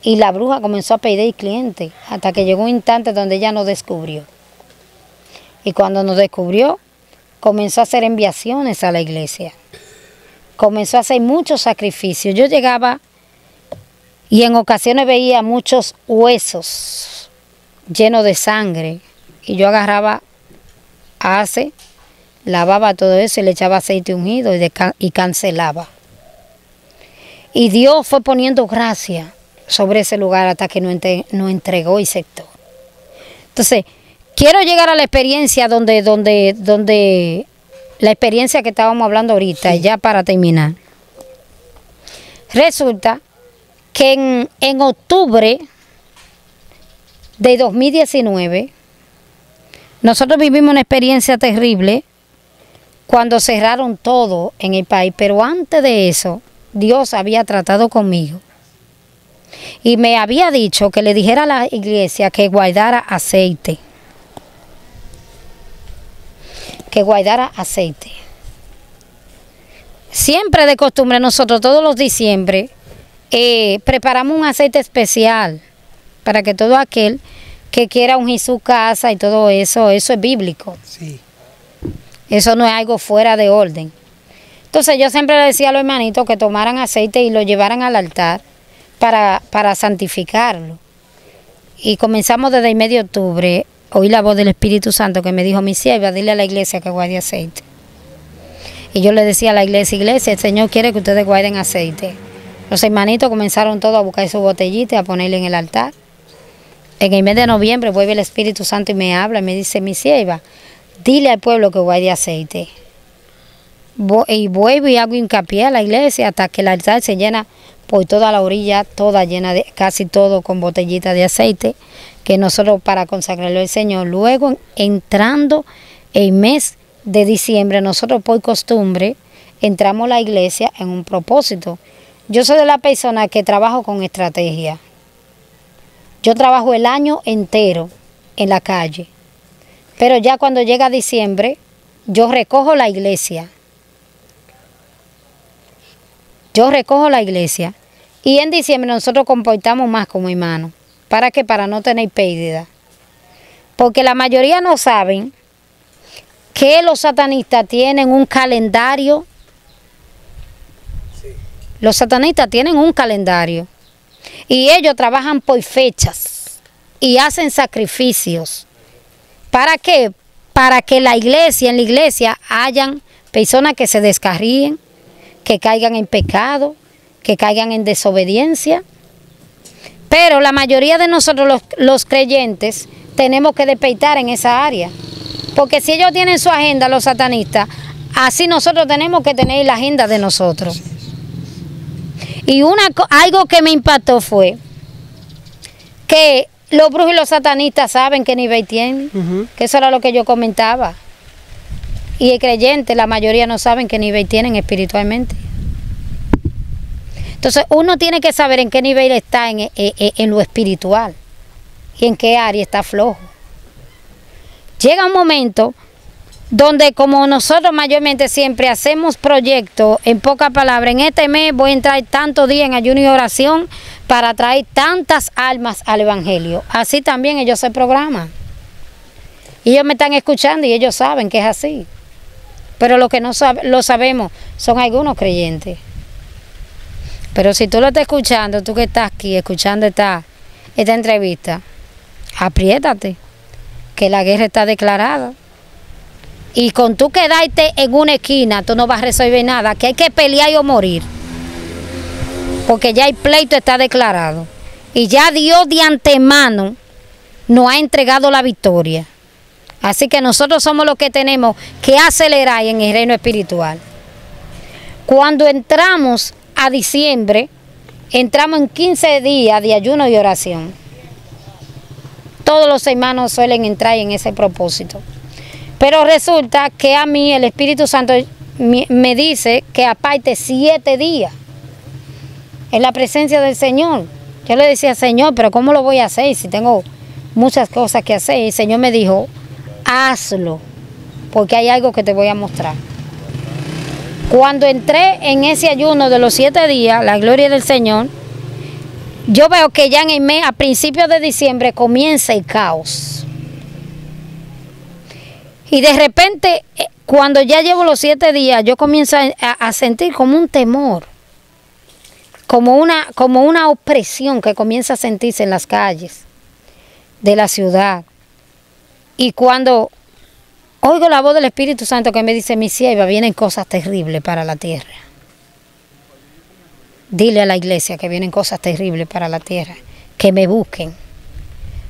Y la bruja comenzó a pedir clientes hasta que llegó un instante donde ella nos descubrió. Y cuando nos descubrió, comenzó a hacer enviaciones a la iglesia. Comenzó a hacer muchos sacrificios. Yo llegaba y en ocasiones veía muchos huesos lleno de sangre. Y yo agarraba hace, lavaba todo eso y le echaba aceite ungido y cancelaba. Y Dios fue poniendo gracia sobre ese lugar hasta que nos entregó el sector. Entonces, quiero llegar a la experiencia donde la experiencia que estábamos hablando ahorita, ya para terminar. Resulta que en octubre de 2019, nosotros vivimos una experiencia terrible cuando cerraron todo en el país, pero antes de eso, Dios había tratado conmigo y me había dicho que le dijera a la iglesia que guardara aceite. Que guardara aceite. Siempre de costumbre nosotros todos los diciembre preparamos un aceite especial para que todo aquel que quiera ungir su casa y todo eso, eso es bíblico. Sí. Eso no es algo fuera de orden. Entonces yo siempre le decía a los hermanitos que tomaran aceite y lo llevaran al altar para santificarlo. Y comenzamos desde el mes de octubre, oí la voz del Espíritu Santo que me dijo, mi sierva, dile a la iglesia que guarde aceite. Y yo le decía a la iglesia, el Señor quiere que ustedes guarden aceite. Los hermanitos comenzaron todos a buscar su botellita y a ponerle en el altar. En el mes de noviembre vuelve el Espíritu Santo y me habla y me dice, mi sierva, dile al pueblo que guarde aceite. Y vuelvo y hago hincapié a la iglesia hasta que el altar se llena por toda la orilla, toda llena de, casi todo con botellitas de aceite, que nosotros para consagrarlo al Señor. Luego, entrando el mes de diciembre, nosotros por costumbre entramos a la iglesia en un propósito. Yo soy de la persona que trabajo con estrategia. Yo trabajo el año entero en la calle, pero ya cuando llega diciembre, yo recojo la iglesia. Yo recojo la iglesia y en diciembre nosotros comportamos más como hermanos. ¿Para qué? Para no tener pérdida. Porque la mayoría no saben que los satanistas tienen un calendario. Sí. Los satanistas tienen un calendario y ellos trabajan por fechas y hacen sacrificios. ¿Para qué? Para que en la iglesia hayan personas que se descarríen, que caigan en pecado, que caigan en desobediencia. Pero la mayoría de nosotros los creyentes tenemos que despertar en esa área. Porque si ellos tienen su agenda, los satanistas, así nosotros tenemos que tener la agenda de nosotros. Y algo que me impactó fue que los brujos y los satanistas saben qué nivel tienen, que eso era lo que yo comentaba. Y el creyente, la mayoría no saben qué nivel tienen espiritualmente. Entonces uno tiene que saber en qué nivel está en lo espiritual y en qué área está flojo. Llega un momento donde como nosotros mayormente siempre hacemos proyectos, en pocas palabras, en este mes voy a entrar tantos días en ayuno y oración para traer tantas almas al Evangelio. Así también ellos se programan. Y ellos me están escuchando y ellos saben que es así. Pero lo que no lo sabemos son algunos creyentes. Pero si tú lo estás escuchando, tú que estás aquí escuchando esta entrevista, apriétate, que la guerra está declarada. Y con tú quedarte en una esquina, tú no vas a resolver nada, que hay que pelear o morir. Porque ya el pleito está declarado. Y ya Dios de antemano nos ha entregado la victoria. Así que nosotros somos los que tenemos que acelerar en el reino espiritual. Cuando entramos a diciembre, entramos en 15 días de ayuno y oración. Todos los hermanos suelen entrar en ese propósito. Pero resulta que a mí el Espíritu Santo me dice que aparte 7 días en la presencia del Señor. Yo le decía, Señor, pero ¿cómo lo voy a hacer si tengo muchas cosas que hacer? Y el Señor me dijo, hazlo, porque hay algo que te voy a mostrar. Cuando entré en ese ayuno de los 7 días, la gloria del Señor, yo veo que ya en el mes, a principios de diciembre, comienza el caos. Y de repente, cuando ya llevo los 7 días, yo comienzo a sentir como un temor, como una opresión que comienza a sentirse en las calles. de la ciudad. Y cuando oigo la voz del Espíritu Santo que me dice, mi sierva, vienen cosas terribles para la tierra. Dile a la iglesia que vienen cosas terribles para la tierra, que me busquen,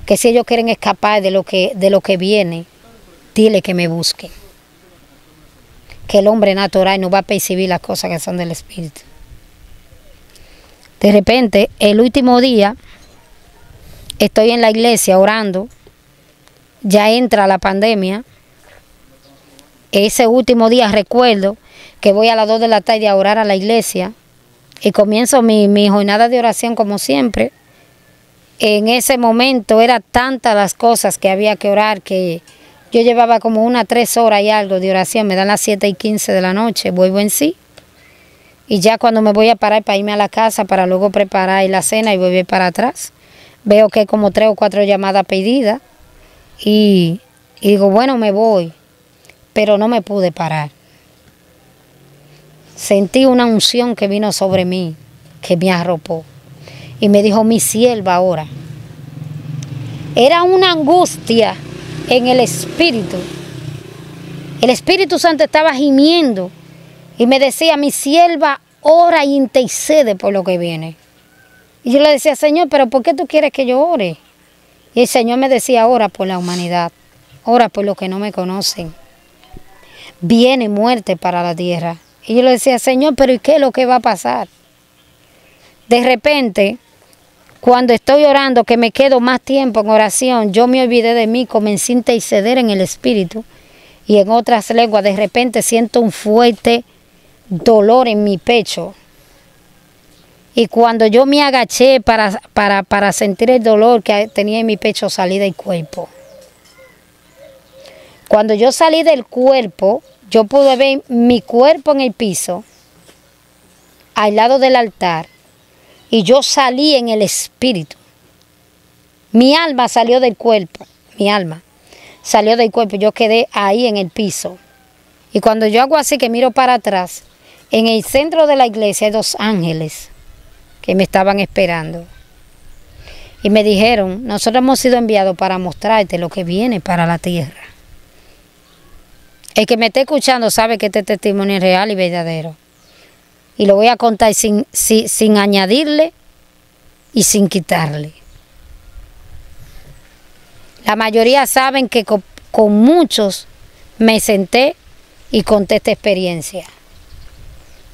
que si ellos quieren escapar de lo que viene, dile que me busquen. Que el hombre natural no va a percibir las cosas que son del Espíritu. De repente, el último día, estoy en la iglesia orando, ya entra la pandemia. Ese último día recuerdo que voy a las 2 de la tarde a orar a la iglesia y comienzo mi jornada de oración como siempre. En ese momento eran tantas las cosas que había que orar que yo llevaba como unas 3 horas y algo de oración. Me dan las 7:15 de la noche, vuelvo en sí. Y ya cuando me voy a parar para irme a la casa para luego preparar la cena y volver para atrás, veo que hay como 3 o 4 llamadas pedidas y digo, bueno, me voy, pero no me pude parar. Sentí una unción que vino sobre mí, que me arropó. Y me dijo, mi sierva ahora. Era una angustia en el Espíritu. El Espíritu Santo estaba gimiendo. Y me decía, mi sierva ora y intercede por lo que viene. Y yo le decía, Señor, pero ¿por qué tú quieres que yo ore? Y el Señor me decía, ora por la humanidad. Ora por los que no me conocen. Viene muerte para la tierra. Y yo le decía, Señor, pero ¿y qué es lo que va a pasar? De repente, cuando estoy orando, que me quedo más tiempo en oración, yo me olvidé de mí, comencé a interceder en el Espíritu. Y en otras lenguas, de repente siento un fuerte dolor en mi pecho. Y cuando yo me agaché para sentir el dolor que tenía en mi pecho, salí del cuerpo. Cuando yo salí del cuerpo, yo pude ver mi cuerpo en el piso, al lado del altar, y yo salí en el Espíritu. Mi alma salió del cuerpo, mi alma salió del cuerpo, yo quedé ahí en el piso. Y cuando yo hago así, que miro para atrás, en el centro de la iglesia hay 2 ángeles que me estaban esperando. Y me dijeron, nosotros hemos sido enviados para mostrarte lo que viene para la tierra. El que me esté escuchando sabe que este testimonio es real y verdadero. Y lo voy a contar sin añadirle y sin quitarle. La mayoría saben que con muchos me senté y conté esta experiencia.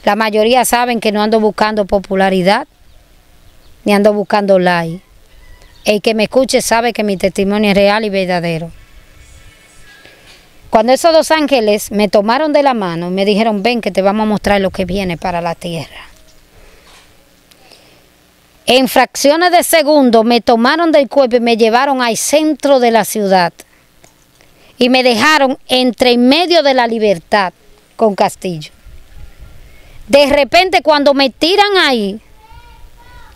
La mayoría saben que no ando buscando popularidad, ni ando buscando like. El que me escuche sabe que mi testimonio es real y verdadero. Cuando esos 2 ángeles me tomaron de la mano y me dijeron, ven que te vamos a mostrar lo que viene para la tierra. En fracciones de segundo me tomaron del cuerpo y me llevaron al centro de la ciudad. Y me dejaron entre medio de la Libertad con Castillo. De repente cuando me tiran ahí,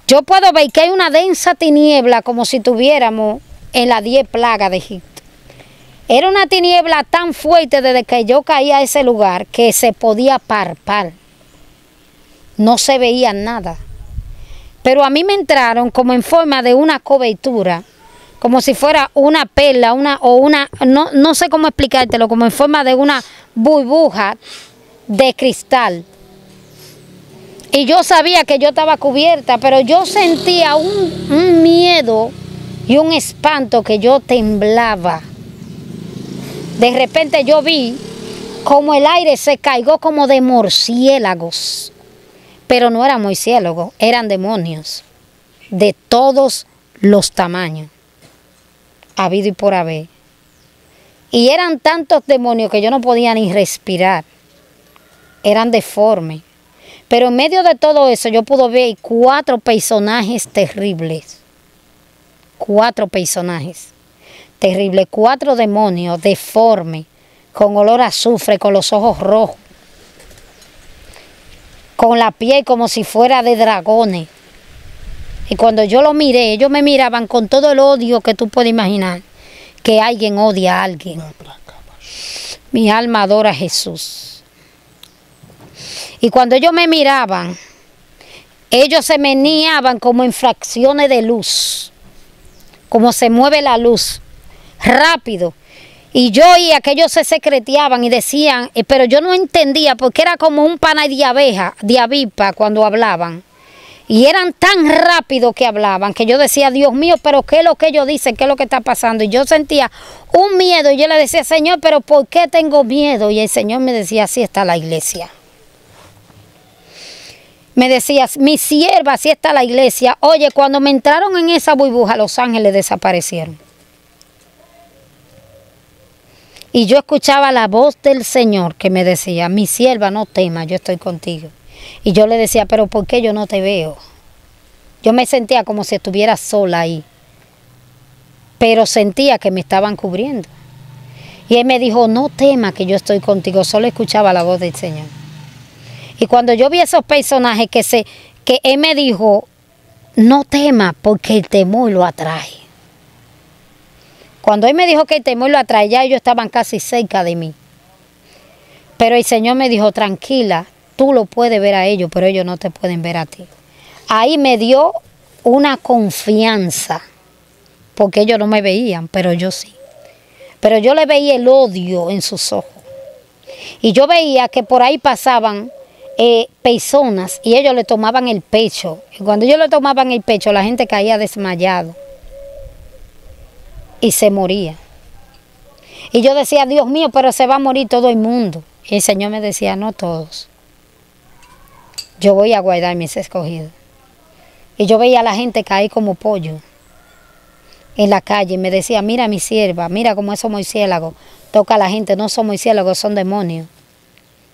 yo puedo ver que hay una densa tiniebla como si estuviéramos en las 10 plagas de Egipto. Era una tiniebla tan fuerte desde que yo caí a ese lugar que se podía palpar. No se veía nada. Pero a mí me entraron como en forma de una cobertura, como si fuera una perla, no sé cómo explicártelo, como en forma de una burbuja de cristal. Y yo sabía que yo estaba cubierta, pero yo sentía un miedo y un espanto que yo temblaba. De repente yo vi como el aire se cayó como de murciélagos. Pero no eran murciélagos, eran demonios de todos los tamaños, habido y por haber. Y eran tantos demonios que yo no podía ni respirar. Eran deformes. Pero en medio de todo eso yo pude ver 4 personajes terribles. 4 personajes terribles, 4 demonios deformes, con olor a azufre, con los ojos rojos, con la piel como si fuera de dragones. Y cuando yo lo miré, ellos me miraban con todo el odio que tú puedes imaginar, que alguien odia a alguien. Mi alma adora a Jesús. Y cuando ellos me miraban, ellos se meneaban como en fracciones de luz. como se mueve la luz, rápido. Y yo oía que ellos se secreteaban y decían, pero yo no entendía porque era como un panal de abeja, de avispa cuando hablaban. Y eran tan rápidos que hablaban que yo decía, Dios mío, pero ¿qué es lo que ellos dicen? ¿Qué es lo que está pasando? Y yo sentía un miedo y yo le decía, Señor, pero ¿por qué tengo miedo? Y el Señor me decía, así está la iglesia. Me decía, mi sierva, así está la iglesia. Oye, cuando me entraron en esa burbuja, los ángeles desaparecieron. Y yo escuchaba la voz del Señor que me decía, mi sierva, no temas, yo estoy contigo. Y yo le decía, pero ¿por qué yo no te veo? Yo me sentía como si estuviera sola ahí. Pero sentía que me estaban cubriendo. Y él me dijo, no temas que yo estoy contigo. Solo escuchaba la voz del Señor. Y cuando yo vi esos personajes que él me dijo, no temas porque el temor lo atrae. Cuando él me dijo que el temor lo atrae, ya ellos estaban casi cerca de mí. Pero el Señor me dijo, tranquila, tú lo puedes ver a ellos, pero ellos no te pueden ver a ti. Ahí me dio una confianza, porque ellos no me veían, pero yo sí. Pero yo le veía el odio en sus ojos. Y yo veía que por ahí pasaban personas y ellos le tomaban el pecho. Y cuando ellos le tomaban el pecho, la gente caía desmayado. Y se moría. Y yo decía, Dios mío, pero se va a morir todo el mundo. Y el Señor me decía, no todos. Yo voy a guardar mis escogidos. Y yo veía a la gente caer como pollo en la calle. Y me decía, mira mi sierva, mira cómo esos murciélagos toca a la gente. No son murciélagos, son demonios.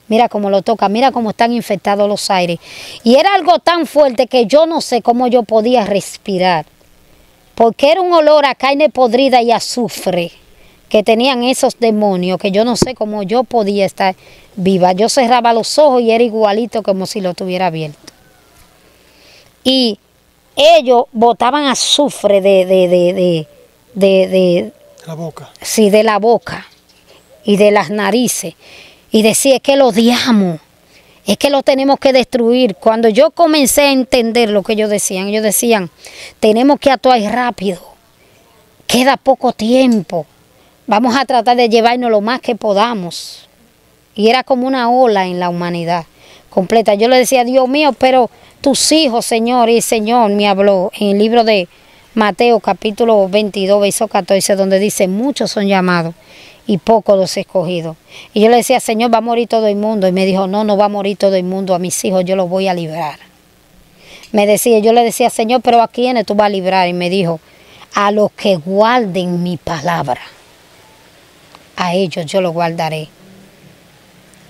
Mira cómo lo toca, mira cómo están infectados los aires. Y era algo tan fuerte que yo no sé cómo yo podía respirar. Porque era un olor a carne podrida y azufre que tenían esos demonios, que yo no sé cómo yo podía estar viva. Yo cerraba los ojos y era igualito como si lo tuviera abierto. Y ellos botaban azufre de la boca. Sí, de la boca y de las narices. Y decía, es que lo odiamos, es que lo tenemos que destruir. Cuando yo comencé a entender lo que ellos decían, tenemos que actuar rápido, queda poco tiempo, vamos a tratar de llevarnos lo más que podamos. Y era como una ola en la humanidad completa. Yo le decía, Dios mío, pero tus hijos, Señor, y el Señor me habló en el libro de Mateo, capítulo 22, verso 14, donde dice, muchos son llamados y pocos los escogidos. Y yo le decía, Señor, va a morir todo el mundo. Y me dijo, no, no va a morir todo el mundo, a mis hijos yo los voy a librar. Yo le decía, Señor, pero ¿a quiénes tú vas a librar? Y me dijo, a los que guarden mi palabra, a ellos yo los guardaré.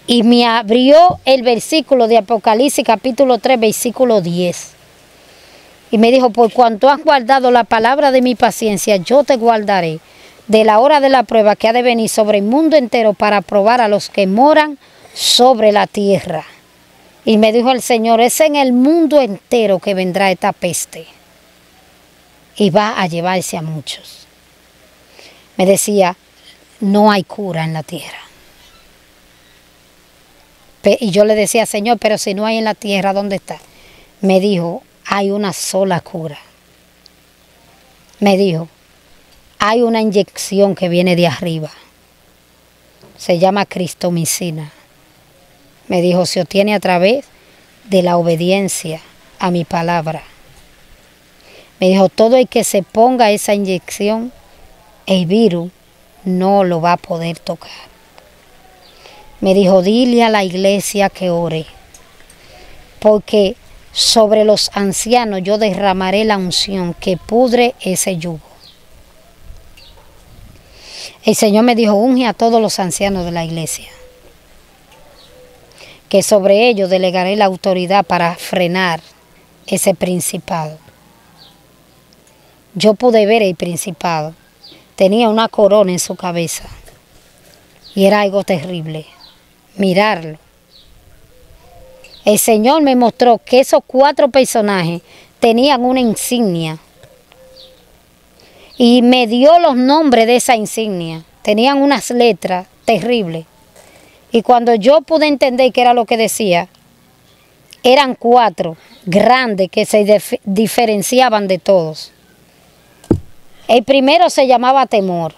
Y me abrió el versículo de Apocalipsis, capítulo 3, versículo 10. Y me dijo, por cuanto has guardado la palabra de mi paciencia, yo te guardaré de la hora de la prueba que ha de venir sobre el mundo entero para probar a los que moran sobre la tierra. Y me dijo el Señor, es en el mundo entero que vendrá esta peste y va a llevarse a muchos. Me decía, no hay cura en la tierra. Y yo le decía, Señor, pero si no hay en la tierra, ¿dónde está? Me dijo, hay una sola cura. Me dijo, hay una inyección que viene de arriba. Se llama cristomicina. Me dijo, se obtiene a través de la obediencia a mi palabra. Me dijo, todo el que se ponga esa inyección, el virus no lo va a poder tocar. Me dijo, dile a la iglesia que ore, porque sobre los ancianos yo derramaré la unción que pudre ese yugo. El Señor me dijo, unge a todos los ancianos de la iglesia, que sobre ellos delegaré la autoridad para frenar ese principado. Yo pude ver el principado, tenía una corona en su cabeza y era algo terrible, mirarlo. El Señor me mostró que esos 4 personajes tenían una insignia y me dio los nombres de esa insignia. Tenían unas letras terribles. Y cuando yo pude entender qué era lo que decía, eran 4 grandes que se diferenciaban de todos. El primero se llamaba temor.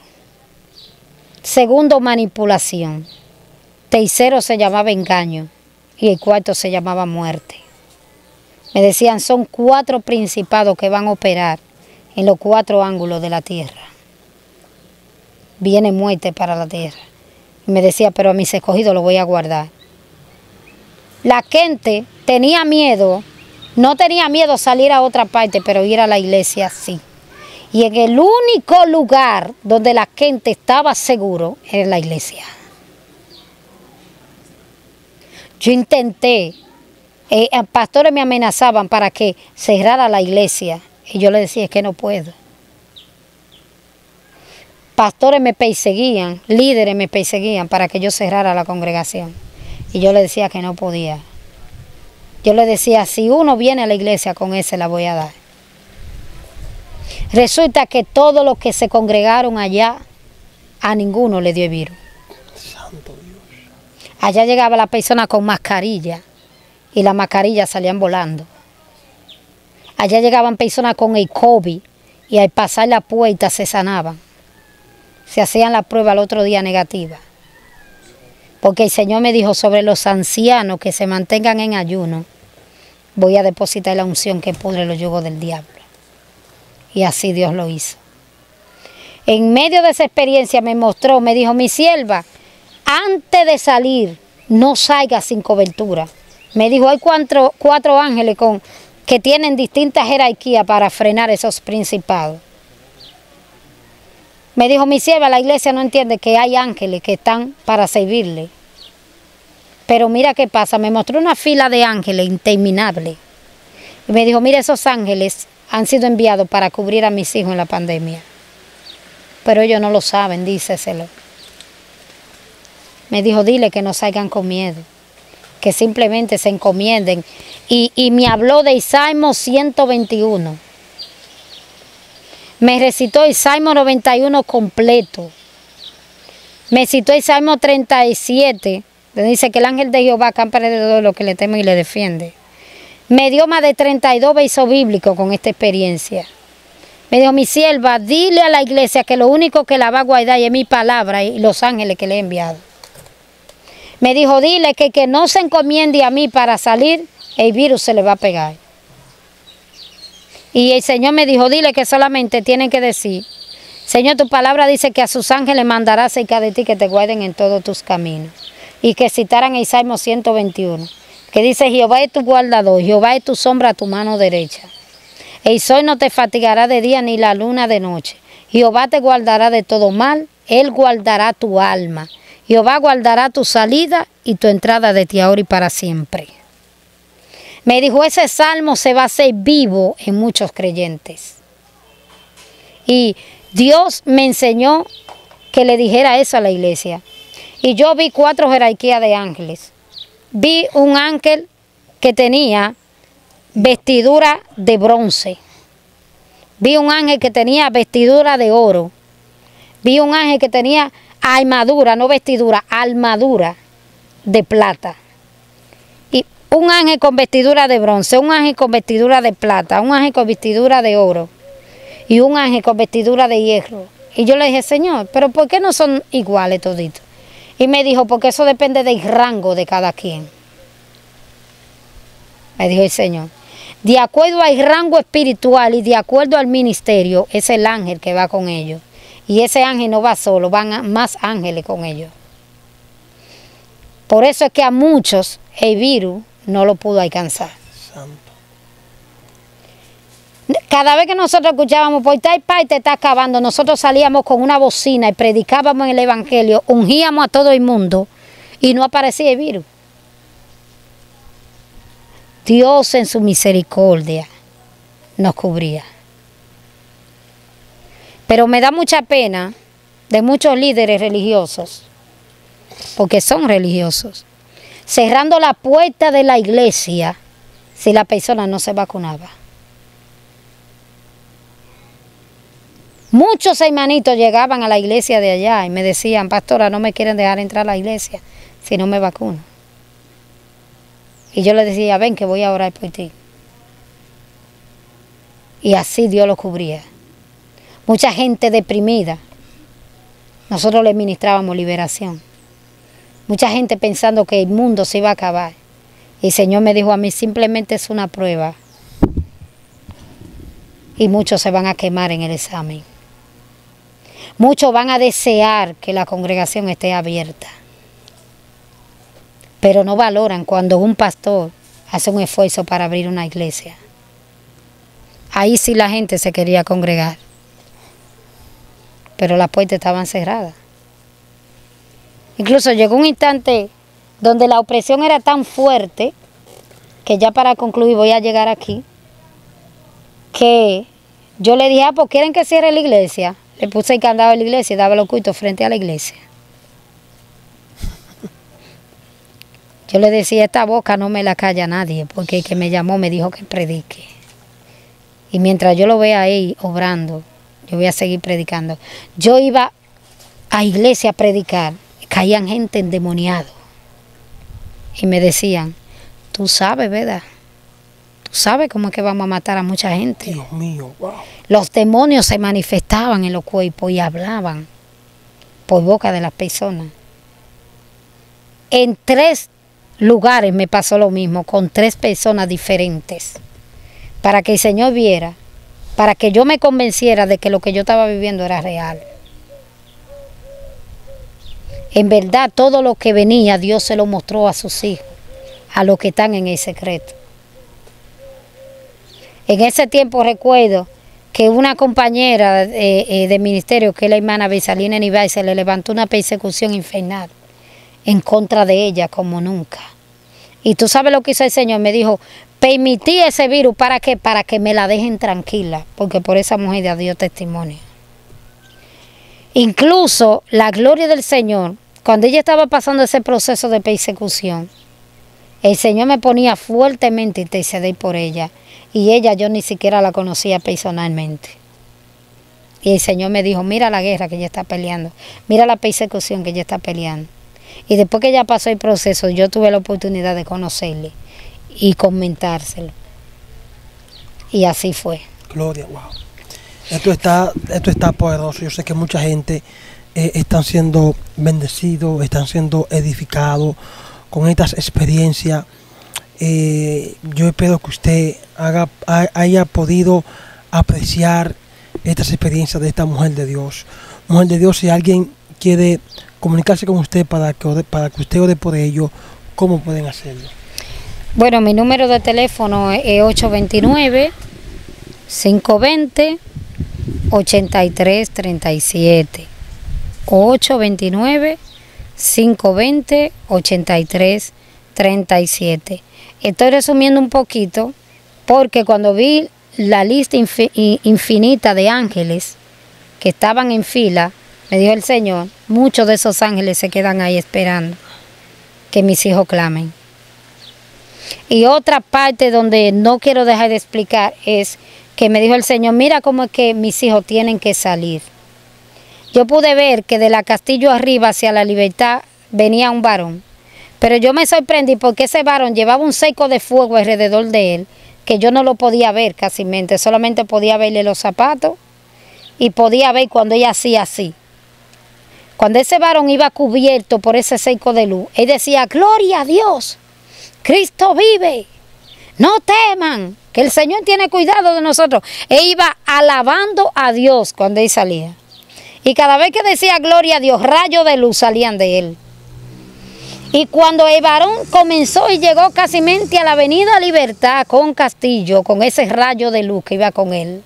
Segundo, manipulación. Tercero se llamaba engaño. Y el cuarto se llamaba muerte. Me decían, son 4 principados que van a operar en los 4 ángulos de la tierra. Viene muerte para la tierra. Y me decía, pero a mis escogidos los voy a guardar. La gente tenía miedo, no tenía miedo salir a otra parte, pero ir a la iglesia sí. Y en el único lugar donde la gente estaba seguro era en la iglesia. Yo intenté, pastores me amenazaban para que cerrara la iglesia. Y yo les decía, es que no puedo. Pastores me perseguían, líderes me perseguían para que yo cerrara la congregación. Y yo les decía que no podía. Yo les decía, si uno viene a la iglesia, con ese la voy a dar. Resulta que todos los que se congregaron allá, a ninguno le dio el virus. Santo Dios. Allá llegaba la persona con mascarilla y las mascarillas salían volando. Allá llegaban personas con el COVID y al pasar la puerta se sanaban. Se hacían la prueba al otro día negativa. Porque el Señor me dijo sobre los ancianos que se mantengan en ayuno, voy a depositar la unción que pudre los yugos del diablo. Y así Dios lo hizo. En medio de esa experiencia me mostró, me dijo, mi sierva, antes de salir, no salga sin cobertura. Me dijo, hay 4 ángeles que tienen distintas jerarquías para frenar esos principados. Me dijo, mi sierva, la iglesia no entiende que hay ángeles que están para servirle. Pero mira qué pasa, me mostró una fila de ángeles interminable. Y me dijo, mira, esos ángeles han sido enviados para cubrir a mis hijos en la pandemia. Pero ellos no lo saben, díceselo. Me dijo, dile que no salgan con miedo, que simplemente se encomienden. Y me habló de Salmo 121. Me recitó el Salmo 91 completo. Me citó el Salmo 37, donde dice que el ángel de Jehová acampa alrededor de los que le temen y le defiende. Me dio más de 32 versos bíblicos con esta experiencia. Me dijo, mi sierva, dile a la iglesia que lo único que la va a guardar es mi palabra y los ángeles que le he enviado. Me dijo, dile que no se encomiende a mí para salir, el virus se le va a pegar. Y el Señor me dijo, dile que solamente tienen que decir, Señor, tu palabra dice que a sus ángeles mandará cerca de ti que te guarden en todos tus caminos. Y que citaran el Salmo 121, que dice, Jehová es tu guardador, Jehová es tu sombra a tu mano derecha. El sol no te fatigará de día ni la luna de noche. Jehová te guardará de todo mal, Él guardará tu alma. Jehová guardará tu salida y tu entrada de ti ahora y para siempre. Me dijo, ese salmo se va a hacer vivo en muchos creyentes. Y Dios me enseñó que le dijera eso a la iglesia. Y yo vi 4 jerarquías de ángeles. Vi un ángel que tenía vestidura de bronce. Vi un ángel que tenía vestidura de oro. Vi un ángel que tenía armadura, no vestidura, armadura de plata. Y un ángel con vestidura de bronce, un ángel con vestidura de plata, un ángel con vestidura de oro y un ángel con vestidura de hierro. Y yo le dije, Señor, ¿pero por qué no son iguales toditos? Y me dijo, porque eso depende del rango de cada quien. Me dijo el Señor. De acuerdo al rango espiritual y de acuerdo al ministerio, es el ángel que va con ellos. Y ese ángel no va solo, van más ángeles con ellos. Por eso es que a muchos el virus no lo pudo alcanzar. Santo. Cada vez que nosotros escuchábamos, por tal parte está acabando, nosotros salíamos con una bocina y predicábamos el evangelio, ungíamos a todo el mundo y no aparecía el virus. Dios en su misericordia nos cubría. Pero me da mucha pena de muchos líderes religiosos, porque son religiosos, cerrando la puerta de la iglesia si la persona no se vacunaba. Muchos hermanitos llegaban a la iglesia de allá y me decían, pastora, no me quieren dejar entrar a la iglesia si no me vacuno. Y yo les decía, ven que voy a orar por ti. Y así Dios lo cubría. mucha gente deprimida. Nosotros le ministrábamos liberación. Mucha gente pensando que el mundo se iba a acabar. Y el Señor me dijo a mí, simplemente es una prueba. Y muchos se van a quemar en el examen. Muchos van a desear que la congregación esté abierta. Pero no valoran cuando un pastor hace un esfuerzo para abrir una iglesia. Ahí sí la gente se quería congregar. Pero las puertas estaban cerradas. Incluso llegó un instante donde la opresión era tan fuerte, que ya para concluir voy a llegar aquí, que yo le dije, pues ¿quieren que cierre la iglesia? Le puse el candado a la iglesia y daba los cultos frente a la iglesia. Yo le decía, esta boca no me la calla nadie, porque el que me llamó me dijo que predique. Y mientras yo lo vea ahí obrando, yo voy a seguir predicando. Yo iba a iglesia a predicar, caían gente endemoniado. Y me decían, tú sabes, ¿verdad? Tú sabes cómo es que vamos a matar a mucha gente. Dios mío, wow. Los demonios se manifestaban en los cuerpos y hablaban por boca de las personas. En 3 lugares me pasó lo mismo, con 3 personas diferentes. Para que el Señor viera, para que yo me convenciera de que lo que yo estaba viviendo era real. En verdad, todo lo que venía, Dios se lo mostró a sus hijos, a los que están en el secreto. En ese tiempo recuerdo que una compañera de ministerio, que es la hermana Besalina Nivay, se le levantó una persecución infernal en contra de ella como nunca. Y tú sabes lo que hizo el Señor, me dijo, permití ese virus, ¿para qué? Para que me la dejen tranquila, porque por esa mujer ya dio testimonio. Incluso la gloria del Señor, cuando ella estaba pasando ese proceso de persecución, el Señor me ponía fuertemente a interceder por ella. Y ella yo ni siquiera la conocía personalmente. Y el Señor me dijo, mira la guerra que ella está peleando, mira la persecución que ella está peleando. Y después que ella pasó el proceso, yo tuve la oportunidad de conocerle y comentárselo. Y así fue. Gloria, wow. Esto está poderoso. Yo sé que mucha gente están siendo bendecidos, están siendo edificados con estas experiencias. Yo espero que usted haya podido apreciar estas experiencias de esta mujer de Dios. Mujer de Dios, si alguien quiere comunicarse con usted para que usted ore por ello, ¿cómo pueden hacerlo? Bueno, mi número de teléfono es 829-520-8337. 829-520-8337. Estoy resumiendo un poquito porque cuando vi la lista infinita de ángeles que estaban en fila, me dijo el Señor, muchos de esos ángeles se quedan ahí esperando que mis hijos clamen. Y otra parte donde no quiero dejar de explicar es que me dijo el Señor, mira cómo es que mis hijos tienen que salir. Yo pude ver que de la Castillo arriba hacia la Libertad venía un varón. Pero yo me sorprendí porque ese varón llevaba un cerco de fuego alrededor de él, que yo no lo podía ver casi mente, solamente podía verle los zapatos y podía ver cuando ella hacía así. Cuando ese varón iba cubierto por ese cerco de luz, él decía, gloria a Dios, Cristo vive, no teman, que el Señor tiene cuidado de nosotros. Él iba alabando a Dios cuando él salía. Y cada vez que decía gloria a Dios, rayos de luz salían de él. Y cuando el varón comenzó y llegó casi a la avenida Libertad con Castillo, con ese rayo de luz que iba con él,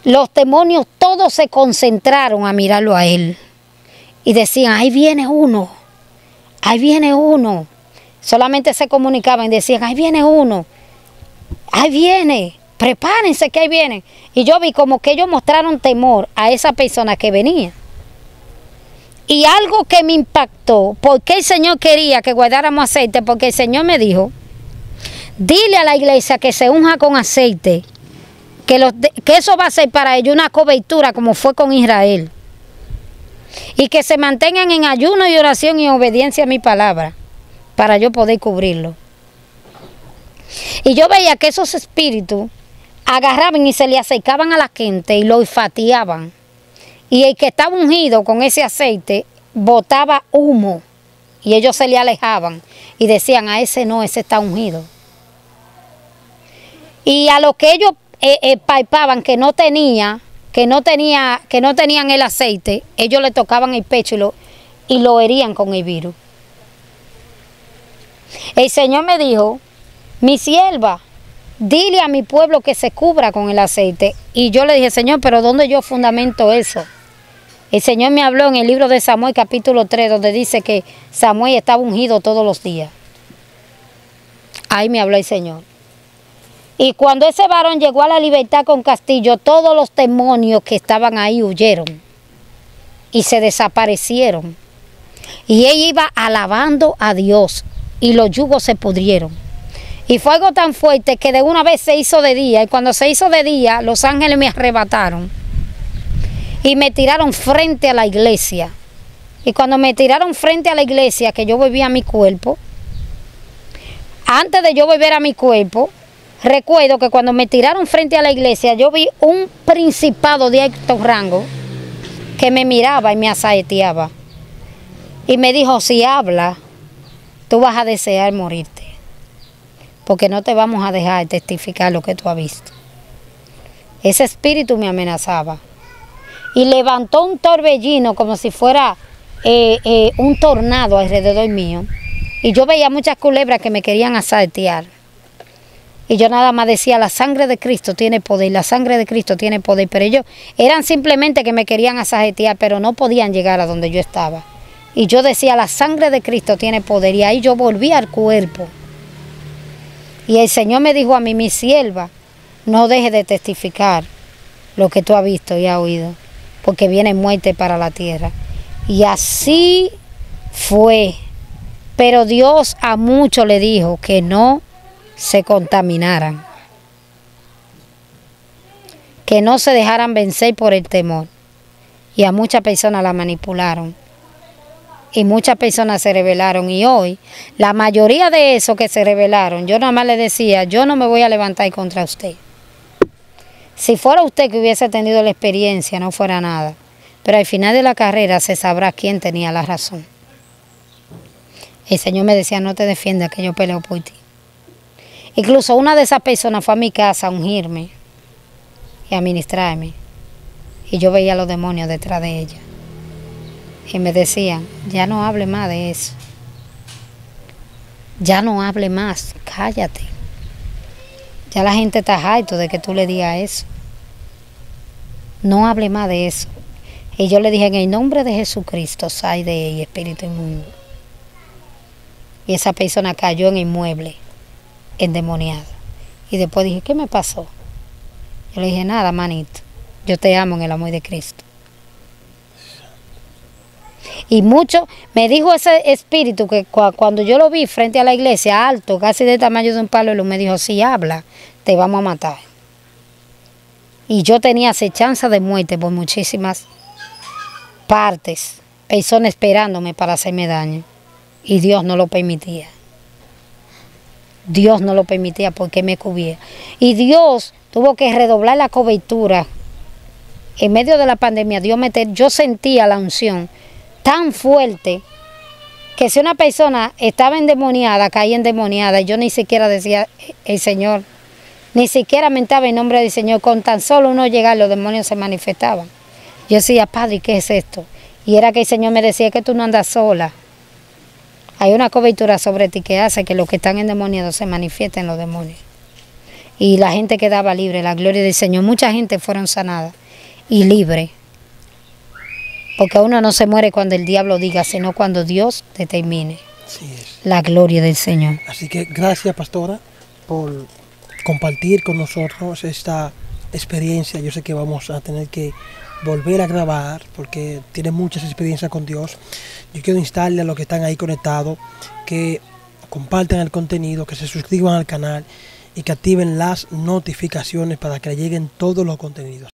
los demonios todos se concentraron a mirarlo a él. Y decían, ahí viene uno, ahí viene uno. Solamente se comunicaban y decían, ahí viene uno, ahí viene, prepárense que ahí viene. Y yo vi como que ellos mostraron temor a esa persona que venía. Y algo que me impactó, porque el Señor quería que guardáramos aceite, porque el Señor me dijo, dile a la iglesia que se unja con aceite, que eso va a ser para ellos una cobertura como fue con Israel. Y que se mantengan en ayuno y oración y obediencia a mi palabra, para yo poder cubrirlo. Y yo veía que esos espíritus agarraban y se le acercaban a la gente y lo olfateaban. Y el que estaba ungido con ese aceite botaba humo y ellos se le alejaban y decían, a ese no, ese está ungido. Y a los que ellos palpaban que no tenían el aceite, ellos le tocaban el pecho y lo herían con el virus. El Señor me dijo, mi sierva, dile a mi pueblo que se cubra con el aceite. Y yo le dije, Señor, pero ¿dónde yo fundamento eso? El Señor me habló en el libro de Samuel capítulo 3, donde dice que Samuel estaba ungido todos los días. Ahí me habló el Señor. Y cuando ese varón llegó a la libertad con Castillo, todos los demonios que estaban ahí huyeron y se desaparecieron. Y ella iba alabando a Dios y los yugos se pudrieron. Y fue algo tan fuerte que de una vez se hizo de día. Y cuando se hizo de día, los ángeles me arrebataron y me tiraron frente a la iglesia. Y cuando me tiraron frente a la iglesia, que yo volví a mi cuerpo, antes de yo volver a mi cuerpo, recuerdo que cuando me tiraron frente a la iglesia, yo vi un principado de alto rango que me miraba y me asaeteaba. Y me dijo, si habla, tú vas a desear morirte, porque no te vamos a dejar testificar lo que tú has visto. Ese espíritu me amenazaba. Y levantó un torbellino como si fuera un tornado alrededor mío. Y yo veía muchas culebras que me querían asaetear. Y yo nada más decía, la sangre de Cristo tiene poder, la sangre de Cristo tiene poder. Pero ellos eran simplemente que me querían asaetear, pero no podían llegar a donde yo estaba. Y yo decía, la sangre de Cristo tiene poder. Y ahí yo volví al cuerpo. Y el Señor me dijo a mí, mi sierva, no dejes de testificar lo que tú has visto y has oído, porque viene muerte para la tierra. Y así fue. Pero Dios a muchos le dijo que no se contaminaran, que no se dejaran vencer por el temor. Y a muchas personas la manipularon. Y muchas personas se rebelaron. Y hoy, la mayoría de esos que se rebelaron, yo nada más le decía, yo no me voy a levantar contra usted. Si fuera usted que hubiese tenido la experiencia, no fuera nada. Pero al final de la carrera se sabrá quién tenía la razón. El Señor me decía, no te defiendas, que yo peleo por ti. Incluso una de esas personas fue a mi casa a ungirme y a ministrarme. Y yo veía a los demonios detrás de ella. Y me decían, ya no hable más de eso. Ya no hable más, cállate. Ya la gente está harto de que tú le digas eso. No hable más de eso. Y yo le dije, en el nombre de Jesucristo, sal de ella, espíritu inmundo. Y esa persona cayó en el mueble, endemoniada. Y después dije, ¿qué me pasó? Yo le dije, nada, manito. Yo te amo en el amor de Cristo. Y mucho, me dijo ese espíritu que cuando yo lo vi frente a la iglesia, alto, casi del tamaño de un palo de luz, me dijo, si habla, te vamos a matar. Y yo tenía acechanza de muerte por muchísimas partes, personas esperándome para hacerme daño. Y Dios no lo permitía. Dios no lo permitía porque me cubría. Y Dios tuvo que redoblar la cobertura. En medio de la pandemia, yo sentía la unción tan fuerte que si una persona estaba endemoniada, caía endemoniada, y yo ni siquiera decía el Señor, ni siquiera mentaba el nombre del Señor, con tan solo uno llegar los demonios se manifestaban. Yo decía, Padre, ¿qué es esto? Y era que el Señor me decía que tú no andas sola. Hay una cobertura sobre ti que hace que los que están endemoniados se manifiesten los demonios. Y la gente quedaba libre, la gloria del Señor. Mucha gente fueron sanadas y libre. Porque uno no se muere cuando el diablo diga, sino cuando Dios determine. Así es. La gloria del Señor. Así que gracias, pastora, por compartir con nosotros esta experiencia. Yo sé que vamos a tener que volver a grabar porque tiene muchas experiencias con Dios. Yo quiero instarle a los que están ahí conectados que compartan el contenido, que se suscriban al canal y que activen las notificaciones para que le lleguen todos los contenidos.